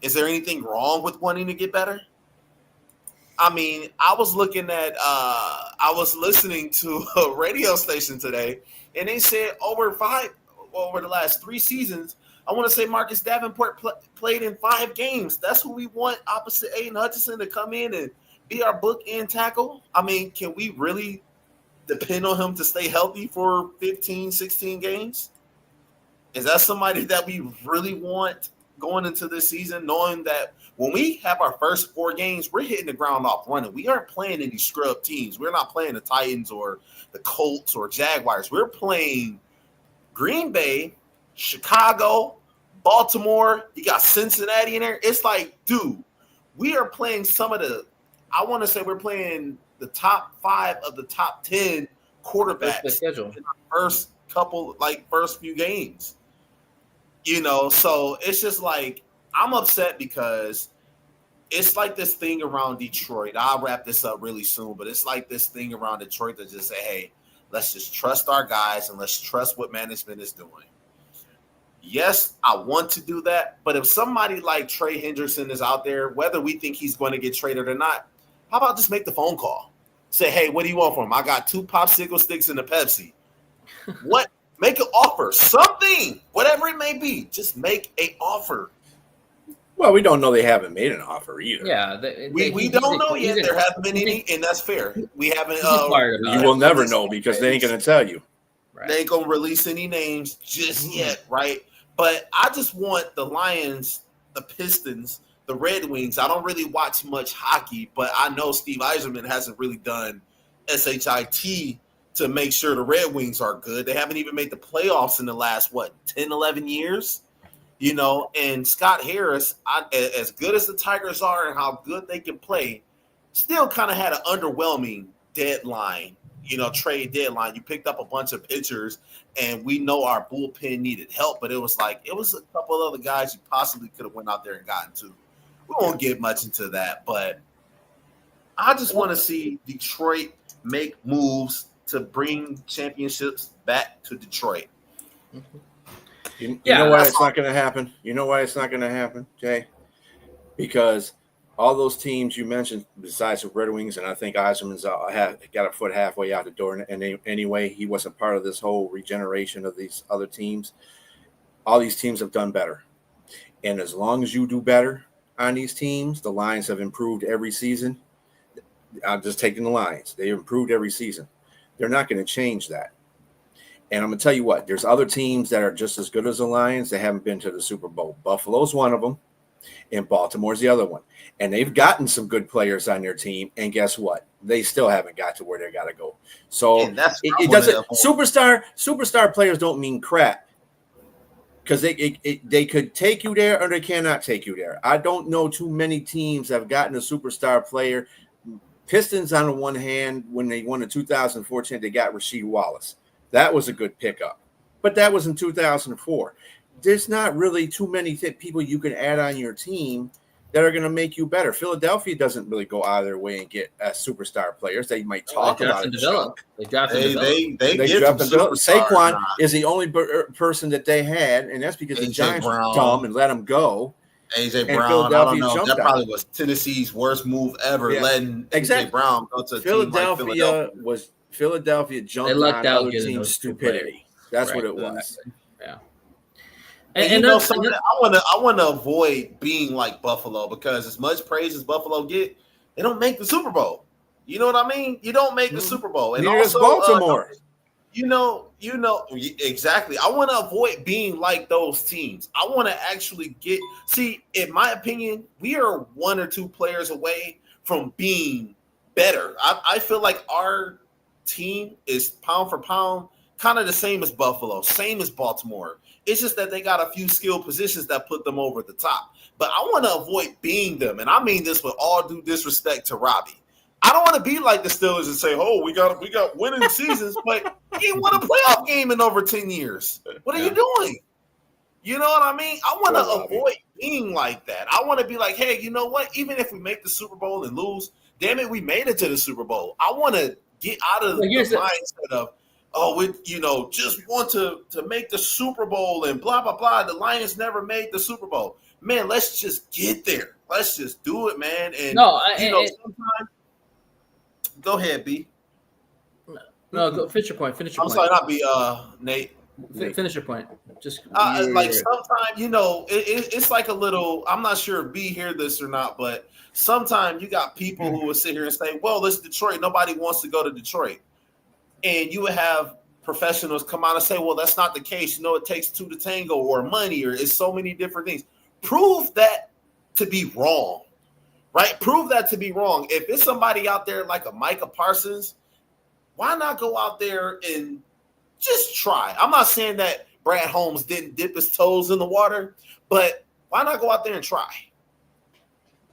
Is there anything wrong with wanting to get better? I mean, I was listening to a radio station today, and they said over the last 3 seasons, I want to say Marcus Davenport played in 5 games. That's who we want opposite Aiden Hutchinson to come in and be our bookend tackle. I mean, can we really depend on him to stay healthy for 15, 16 games? Is that somebody that we really want going into this season, knowing that when we have our first 4 games, we're hitting the ground off running? We aren't playing any scrub teams. We're not playing the Titans or the Colts or Jaguars. We're playing Green Bay, Chicago, Baltimore. You got Cincinnati in there. It's like, dude, we are playing I want to say we're playing the top 5 of the top 10 quarterbacks in our first few games. So it's just like, I'm upset because it's like this thing around Detroit. I'll wrap this up really soon, but it's like this thing around Detroit that just say, hey, let's just trust our guys and let's trust what management is doing. Yes, I want to do that, but if somebody like Trey Hendrickson is out there, whether we think he's going to get traded or not, how about just make the phone call? Say, hey, what do you want from him? I got 2 popsicle sticks and a Pepsi. What? Make an offer, something, whatever it may be. Just make an offer. Well, we don't know they haven't made an offer either. Yeah, we don't know yet. There haven't been any, and that's fair. We haven't. You will never know because they ain't going to tell you. Right. They ain't going to release any names just yet, right? But I just want the Lions, the Pistons, the Red Wings. I don't really watch much hockey, but I know Steve Yzerman hasn't really done SHIT to make sure the Red Wings are good. They haven't even made the playoffs in the last, 10, 11 years? And Scott Harris, as good as the Tigers are and how good they can play, still kind of had an underwhelming deadline, trade deadline. You picked up a bunch of pitchers, and we know our bullpen needed help, but it was a couple other guys you possibly could have went out there and gotten to. We won't get much into that, but I just want to see Detroit make moves to bring championships back to Detroit. You know why it's not going to happen? You know why it's not going to happen, Jay? Because all those teams you mentioned, besides the Red Wings, and I think Yzerman's got a foot halfway out the door, and anyway, he wasn't part of this whole regeneration of these other teams. All these teams have done better. And as long as you do better on these teams, the Lions have improved every season. I'm just taking the Lions. They improved every season. They're not going to change that. And I'm going to tell you what, there's other teams that are just as good as the Lions. They haven't been to the Super Bowl. Buffalo's one of them, and Baltimore's the other one. And they've gotten some good players on their team, and guess what? They still haven't got to where they got to go. So it doesn't. Superstar players don't mean crap because they could take you there or they cannot take you there. I don't know too many teams that have gotten a superstar player. Pistons on the one hand, when they won in 2014, they got Rasheed Wallace. That was a good pickup, but that was in 2004. There's not really too many people you can add on your team that are going to make you better. Philadelphia doesn't really go out of their way and get superstar players. They might talk about it. They draft and develop. They draft and develop. Saquon nah. is the only person that they had, and that's because the Giants were dumb and let him go. AJ And Brown, I don't know. jumped That probably out. was Tennessee's worst move ever, letting AJ Brown go to a team like Philadelphia jumped on other teams' stupidity. That's what it was. Yeah. And you know something, I want to avoid being like Buffalo, because as much praise as Buffalo get, they don't make the Super Bowl. You know what I mean? You don't make the Super Bowl. And neither also, does Baltimore. You know, exactly. I want to avoid being like those teams. I want to actually in my opinion, we are one or two players away from being better. I feel like our team is pound for pound kind of the same as Buffalo, same as Baltimore. It's just that they got a few skill positions that put them over the top. But I want to avoid being them. And I mean this with all due disrespect to Robbie. I don't want to be like the Steelers and say, "Oh, we got winning seasons," but you ain't won a playoff game in over 10 years. What are you doing? You know what I mean? I want to avoid being like that. I want to be like, hey, you know what? Even if we make the Super Bowl and lose, damn it, we made it to the Super Bowl. I want to get out of the mindset of, we just want to make the Super Bowl and blah, blah, blah. The Lions never made the Super Bowl. Man, let's just get there. Let's just do it, man. And sometimes. Go ahead, B. No, go finish your point. I'm sorry, not B. Nate. Finish your point. Just sometimes, it's like a little. I'm not sure if B hear this or not, but sometimes you got people who will sit here and say, "Well, it's Detroit. Nobody wants to go to Detroit," and you would have professionals come out and say, "Well, that's not the case. It takes two to tango, or money, or it's so many different things." Prove that to be wrong. Right? Prove that to be wrong. If it's somebody out there like a Micah Parsons, why not go out there and just try? I'm not saying that Brad Holmes didn't dip his toes in the water, but why not go out there and try?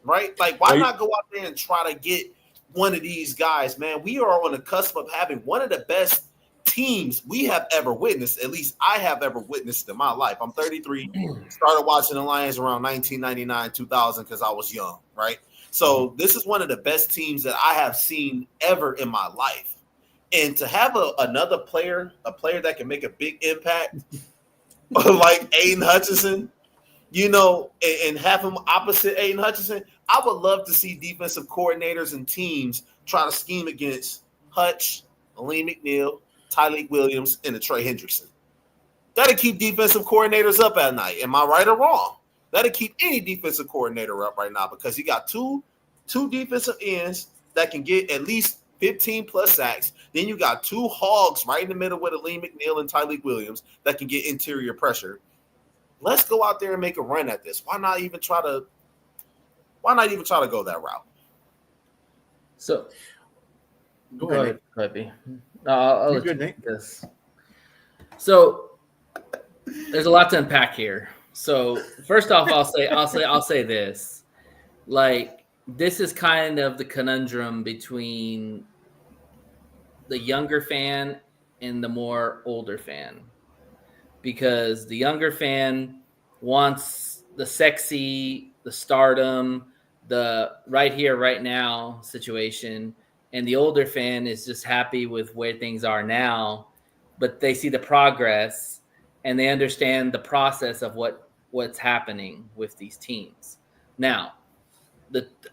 Right? Like, why not go out there and try to get one of these guys, man? We are on the cusp of having one of the best teams we have ever witnessed. At least I have ever witnessed in my life. I'm 33. Started watching the Lions around 1999, 2000 because I was young, right? So this is one of the best teams that I have seen ever in my life. And to have another player, a player that can make a big impact, like Aiden Hutchinson, and have him opposite Aiden Hutchinson, I would love to see defensive coordinators and teams try to scheme against Hutch, Aleem McNeil, Tyleik Williams, and Trey Hendrickson. That'll keep defensive coordinators up at night. Am I right or wrong? That'll keep any defensive coordinator up right now, because you got two defensive ends that can get at least 15 plus sacks. Then you got two hogs right in the middle with Aleem McNeil and Tyleik Williams that can get interior pressure. Let's go out there and make a run at this. Why not even try to go that route? So go ahead, Pepe. I'll let good, you Nate. this. So there's a lot to unpack here. So first off, I'll say this. Like, this is kind of the conundrum between the younger fan and the more older fan, because the younger fan wants the sexy, the stardom, the right here, right now situation, and the older fan is just happy with where things are now, but they see the progress and they understand the process of what's happening with these teams. Now,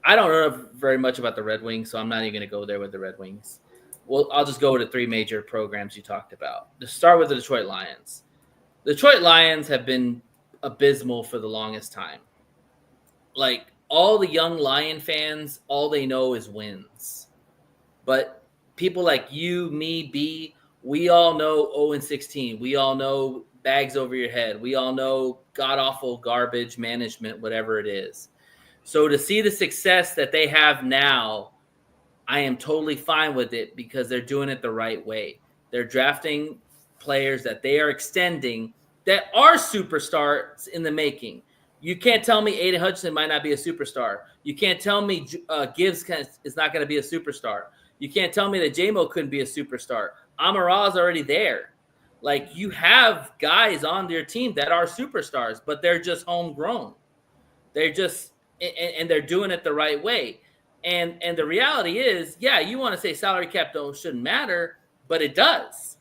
I don't know very much about the Red Wings, so I'm not even going to go there with the Red Wings. Well, I'll just go to three major programs you talked about. To start with the Detroit Lions. The Detroit Lions have been abysmal for the longest time. Like, all the young Lion fans, all they know is wins. But people like you, me, B, we all know 0-16. We all know bags over your head. We all know god-awful garbage management, whatever it is. So to see the success that they have now, I am totally fine with it, because they're doing it the right way. They're drafting players that they are extending that are superstars in the making. You can't tell me Aiden Hutchinson might not be a superstar. You can't tell me Gibbs is not going to be a superstar. You can't tell me that J-Mo couldn't be a superstar. Amon-Ra's already there. Like, you have guys on their team that are superstars, but they're just homegrown. They're just and they're doing it the right way. And the reality is, yeah, you want to say salary cap shouldn't matter, but it does.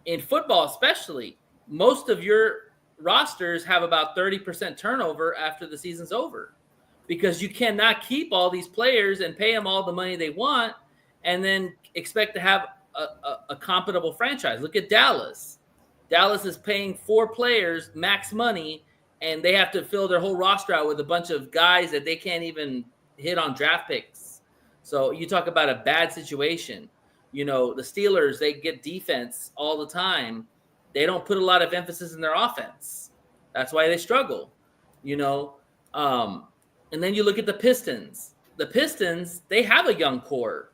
In football, especially, most of your rosters have about 30% turnover after the season's over, because you cannot keep all these players and pay them all the money they want and then expect to have a compatible franchise. Look at Dallas. Dallas is paying 4 players max money, and they have to fill their whole roster out with a bunch of guys that they can't even hit on draft picks. So you talk about a bad situation. You know, the Steelers, they get defense all the time. They don't put a lot of emphasis in their offense. That's why they struggle, you know. And then you look at the Pistons. The Pistons, they have a young core.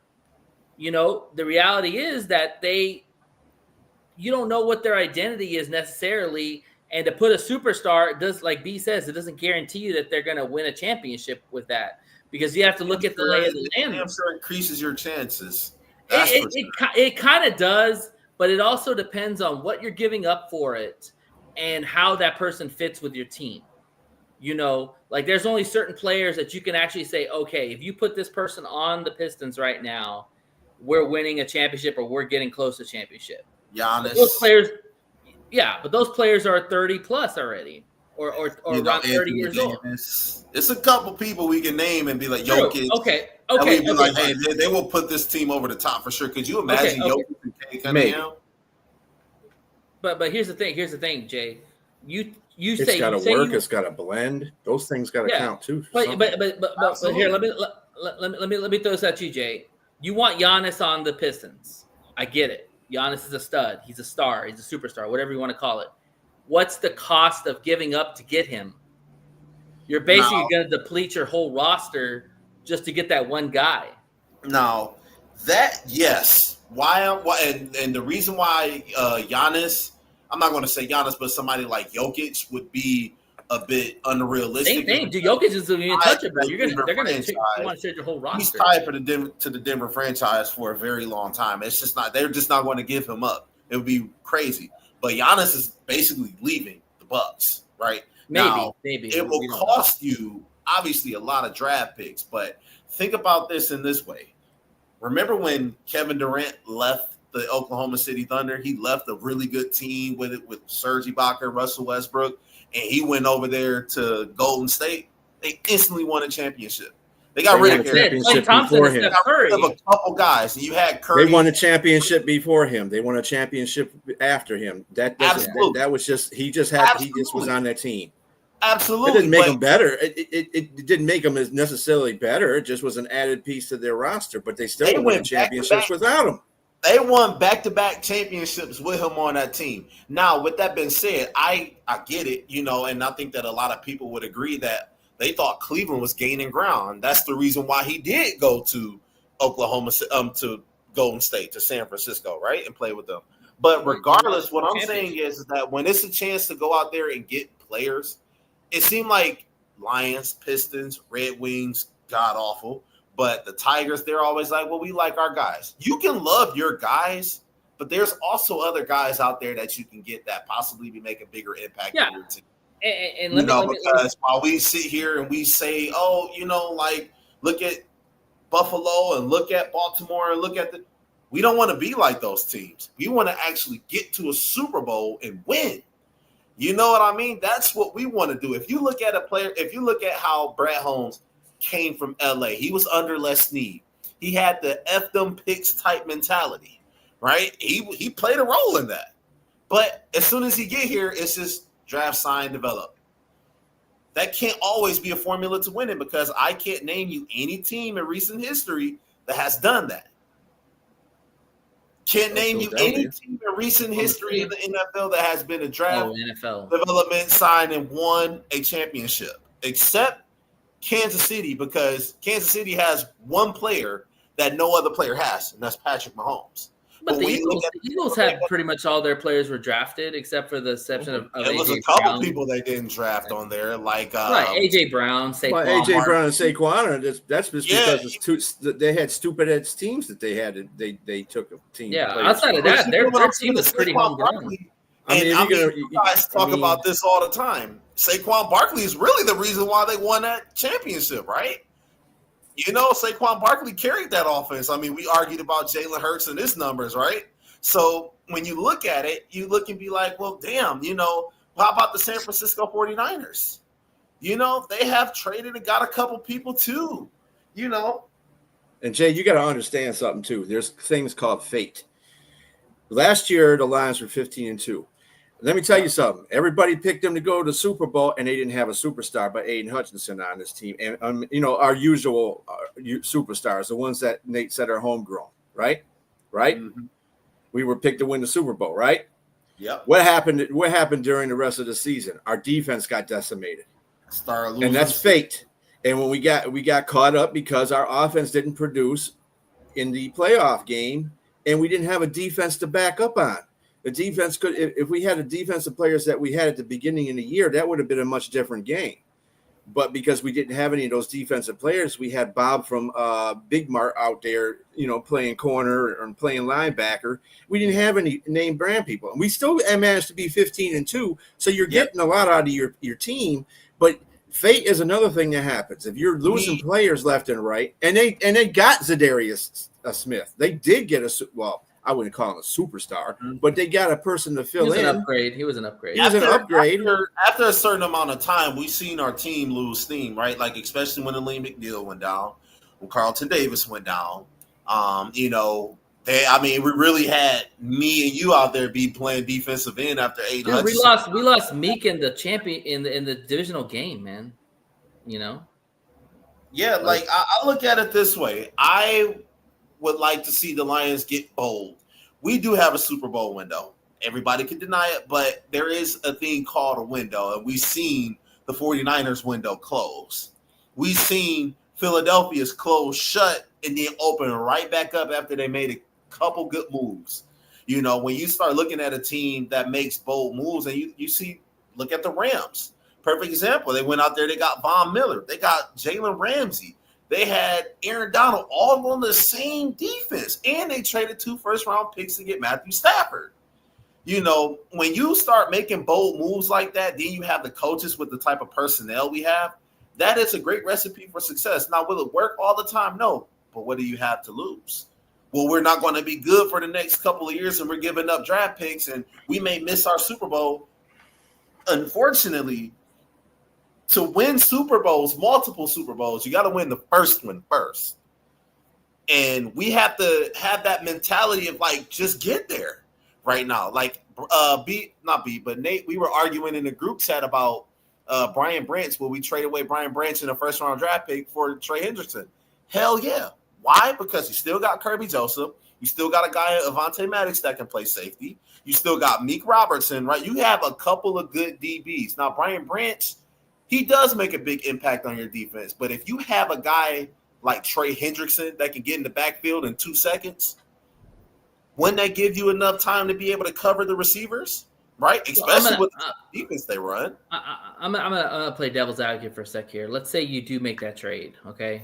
You know, the reality is that you don't know what their identity is necessarily. And to put a superstar, does, like B says, it doesn't guarantee you that they're going to win a championship with that, because you have to look at the lay of the land. I'm sure increases your chances. It kind of does, but it also depends on what you're giving up for it and how that person fits with your team. You know, like, there's only certain players that you can actually say, okay, if you put this person on the Pistons right now, we're winning a championship or we're getting close to championship. Giannis. Those players, yeah, but those players are 30 plus already, or around 30 years old. It's a couple people we can name and be like, Jokic. Okay. Like, hey, they will put this team over the top for sure. Could you imagine Jokic and K coming out? But here's the thing, Jay. You it's say got to work. It's got to blend. Those things got to count too. But here, let me throw this at you, Jay. You want Giannis on the Pistons. I get it. Giannis is a stud. He's a star. He's a superstar, whatever you want to call it. What's the cost of giving up to get him? You're basically going to deplete your whole roster just to get that one guy. No, yes. And the reason why Giannis, I'm not going to say Giannis, but somebody like Jokic would be a bit unrealistic. Same thing. Jokic is untouchable. They're going to want to trade your whole roster. He's tied to the Denver franchise for a very long time. It's just not. They're just not going to give him up. It would be crazy. But Giannis is basically leaving the Bucks, right? Maybe it will cost you obviously a lot of draft picks. But think about this in this way. Remember when Kevin Durant left the Oklahoma City Thunder? He left a really good team with Serge Ibaka, Russell Westbrook, and he went over there to Golden State. They instantly won a championship. They got rid of a couple guys, and you had Curry. They won a championship before him. They won a championship after him. That was just he just was on that team. Absolutely, it didn't make them better. It didn't make them as necessarily better. It just was an added piece to their roster. But they still won championships without him. They won back-to-back championships with him on that team. Now, with that being said, I get it, you know, and I think that a lot of people would agree that they thought Cleveland was gaining ground. That's the reason why he did go to Oklahoma, to Golden State, to San Francisco, right, and play with them. But regardless, what I'm saying is that when it's a chance to go out there and get players, it seemed like Lions, Pistons, Red Wings, god-awful. But the Tigers, they're always like, well, we like our guys. You can love your guys, but there's also other guys out there that you can get that possibly make a bigger impact on your team. And because while we sit here and we say, oh, you know, like, look at Buffalo and look at Baltimore and look at we don't want to be like those teams. We want to actually get to a Super Bowl and win. You know what I mean? That's what we want to do. If you look at a player, if you look at how Brad Holmes came from LA, he was under Les Snead. He had the F them picks type mentality, right? He played a role in that. But as soon as he get here, it's just draft, sign, develop. That can't always be a formula to winning, because I can't name you any team in recent history that has done that. Can't name you any team in recent history of the NFL that has been a draft, development, sign, and won a championship, except Kansas City, because Kansas City has one player that no other player has, and that's Patrick Mahomes. But the Eagles had pretty much all their players were drafted, except for the exception of There was AJ a couple Brown. people they didn't draft on there, like Right, AJ Brown, Saquon. Well, AJ Martin. Brown and Saquon. That's just because they had stupid ass teams that they had. They took a team. Yeah, outside of that, their team was pretty homegrown. You guys talk about this all the time. Saquon Barkley is really the reason why they won that championship, right? You know, Saquon Barkley carried that offense. I mean, we argued about Jalen Hurts and his numbers, right? So when you look at it, you look and be like, well, damn, you know, how about the San Francisco 49ers? You know, they have traded and got a couple people too, you know. And Jay, you got to understand something too. There's things called fate. Last year, the Lions were 15-2. Let me tell you something. Everybody picked them to go to the Super Bowl, and they didn't have a superstar but Aiden Hutchinson on this team. And, you know, our usual superstars, the ones that Nate said are homegrown, right? Right? Mm-hmm. We were picked to win the Super Bowl, right? Yeah. What happened during the rest of the season? Our defense got decimated. And that's fate. And when we got caught up because our offense didn't produce in the playoff game, and we didn't have a defense to back up on. The defense could, if we had the defensive players that we had at the beginning of the year, that would have been a much different game. But because we didn't have any of those defensive players, we had Bob from Big Mart out there, you know, playing corner or playing linebacker. We didn't have any name brand people, and we still managed to be 15-2. So you're getting a lot out of your team, but fate is another thing that happens. If you're losing players left and right, and they got Zadarius Smith, they did get I wouldn't call him a superstar, but they got a person to fill in. He was an upgrade. After a certain amount of time, we've seen our team lose steam, right? Like, especially when Aleem McNeil went down, when Carlton Davis went down. You know, we really had me and you out there be playing defensive end after 8. Dude, we lost Meek in the champion in the divisional game, man. You know? Yeah, like I look at it this way. I would like to see the Lions get bold. We do have a Super Bowl window. Everybody can deny it, but there is a thing called a window, and we've seen the 49ers window close. We've seen Philadelphia's close shut and then open right back up after they made a couple good moves. You know, when you start looking at a team that makes bold moves, and you see, look at the Rams. Perfect example. They went out there, they got Von Miller, they got Jalen Ramsey. They had Aaron Donald all on the same defense, and they traded 2 first-round picks to get Matthew Stafford. You know, when you start making bold moves like that, then you have the coaches with the type of personnel we have. That is a great recipe for success. Now, will it work all the time? No. But what do you have to lose? Well, we're not going to be good for the next couple of years, and we're giving up draft picks, and we may miss our Super Bowl. Unfortunately, to win Super Bowls, multiple Super Bowls, you got to win the first one first. And we have to have that mentality of, like, just get there right now. Like, but Nate, we were arguing in the group chat about Brian Branch. Will we trade away Brian Branch in a first-round draft pick for Trey Hendrickson? Hell yeah. Why? Because you still got Kirby Joseph. You still got a guy, Avonte Maddox, that can play safety. You still got Meek Robertson, right? You have a couple of good DBs. Now, Brian Branch, he does make a big impact on your defense. But if you have a guy like Trey Hendrickson that can get in the backfield in 2 seconds, wouldn't that give you enough time to be able to cover the receivers, right? Especially with the defense they run. I'm gonna play devil's advocate for a sec here. Let's say you do make that trade, okay?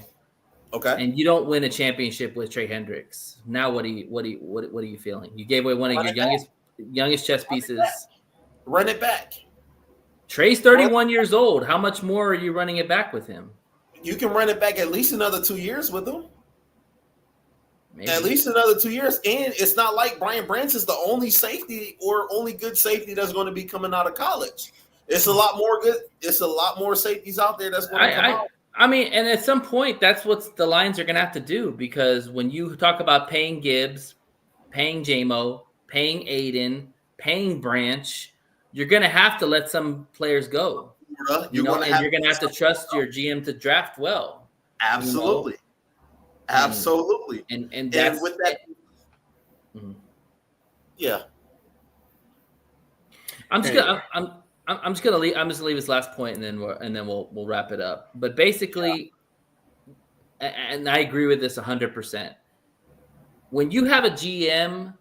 Okay. And you don't win a championship with Trey Hendricks. Now what are you feeling? You gave away one of your youngest chess pieces. Run it back. Trey's 31 years old. How much more are you running it back with him? You can run it back at least another 2 years with him. Maybe. At least another 2 years. And it's not like Brian Branch is the only safety or only good safety that's going to be coming out of college. It's a lot more good. It's a lot more safeties out there that's going to come out. I mean, and at some point, that's what the Lions are going to have to do, because when you talk about paying Gibbs, paying JMO, paying Aiden, paying Branch, you're going to have to let some players go. You're going to have to trust your GM to draft well. Absolutely. You know? Absolutely. And that's with that. Yeah. I'm just gonna leave this last point, and then we'll wrap it up. But basically, and I agree with this 100%. When you have a GM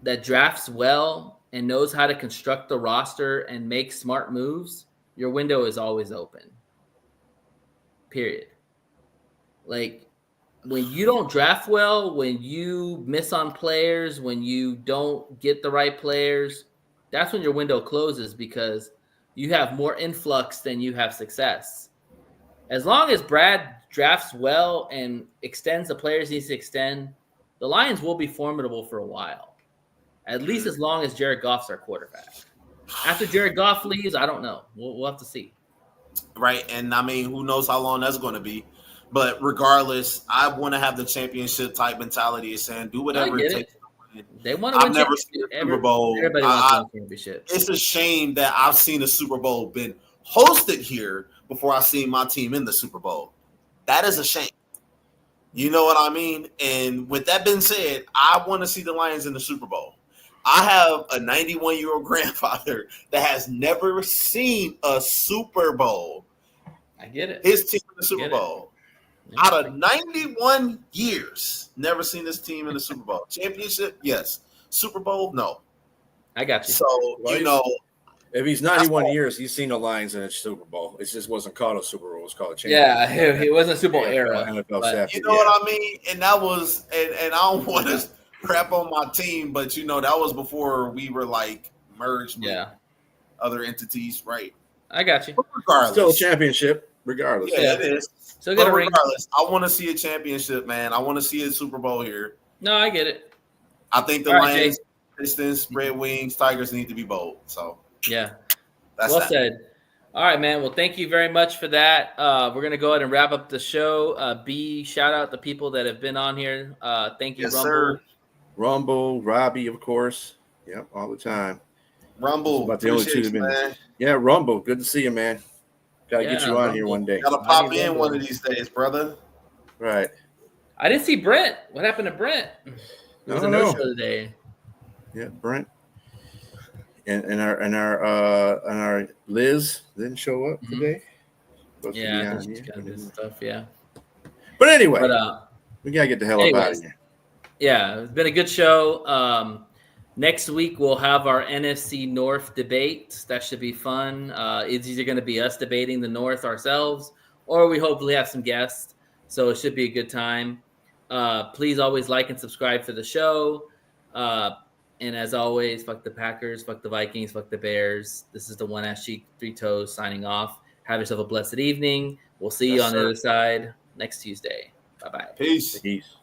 that drafts well and knows how to construct the roster and make smart moves, your window is always open. Period. Like, when you don't draft well, when you miss on players, when you don't get the right players, that's when your window closes because you have more influx than you have success. As long as Brad drafts well and extends the players he needs to extend, the Lions will be formidable for a while. At least as long as Jared Goff's our quarterback. After Jared Goff leaves, I don't know. We'll have to see. Right. And I mean, who knows how long that's going to be. But regardless, I want to have the championship type mentality of saying do whatever it takes to win. They want to win. I've never seen a Super Bowl. Everybody wants to win championship. It's a shame that I've seen a Super Bowl been hosted here before I seen my team in the Super Bowl. That is a shame. You know what I mean? And with that being said, I want to see the Lions in the Super Bowl. I have a 91-year-old grandfather that has never seen a Super Bowl. I get it. His team in the Super Bowl. Out of 91 years, never seen this team in the Super Bowl. Championship, yes. Super Bowl, no. I got you. So, if he's 91 years, he's seen the Lions in a Super Bowl. It just wasn't called a Super Bowl. It was called a championship. Yeah, it wasn't a Super Bowl era. But, you know what I mean? And that was, and I don't want to crap on my team, but, that was before we were, like, merged with other entities, right? I got you. But regardless. Still a championship, regardless. Yeah, it is. So but regardless, I want to see a championship, man. I want to see a Super Bowl here. No, I get it. I think the Lions, Pistons, Red Wings, Tigers need to be bold. So that's said. All right, man. Well, thank you very much for that. We're gonna go ahead and wrap up the show. Shout out the people that have been on here. Thank you, yes, Rumble. Sir. Rumble, Robbie, of course. Yep, all the time. Rumble, about the only two minutes. Yeah, Rumble. Good to see you, man. Gotta get you on here one day. Gotta pop in one of these days, brother. Right. I didn't see Brent. What happened to Brent? It was a no-show today. Yeah, Brent. And our Liz didn't show up today. Yeah, she's got to do stuff. Yeah. But anyway, we gotta get the hell up out of here. Yeah, it's been a good show. Next week, we'll have our NFC North debate. That should be fun. It's either going to be us debating the North ourselves, or we hopefully have some guests. So it should be a good time. Please always like and subscribe for the show. And as always, fuck the Packers, fuck the Vikings, fuck the Bears. This is the One Ass Cheek, Three Toes signing off. Have yourself a blessed evening. We'll see you on the other side next Tuesday. Bye-bye. Peace. Peace.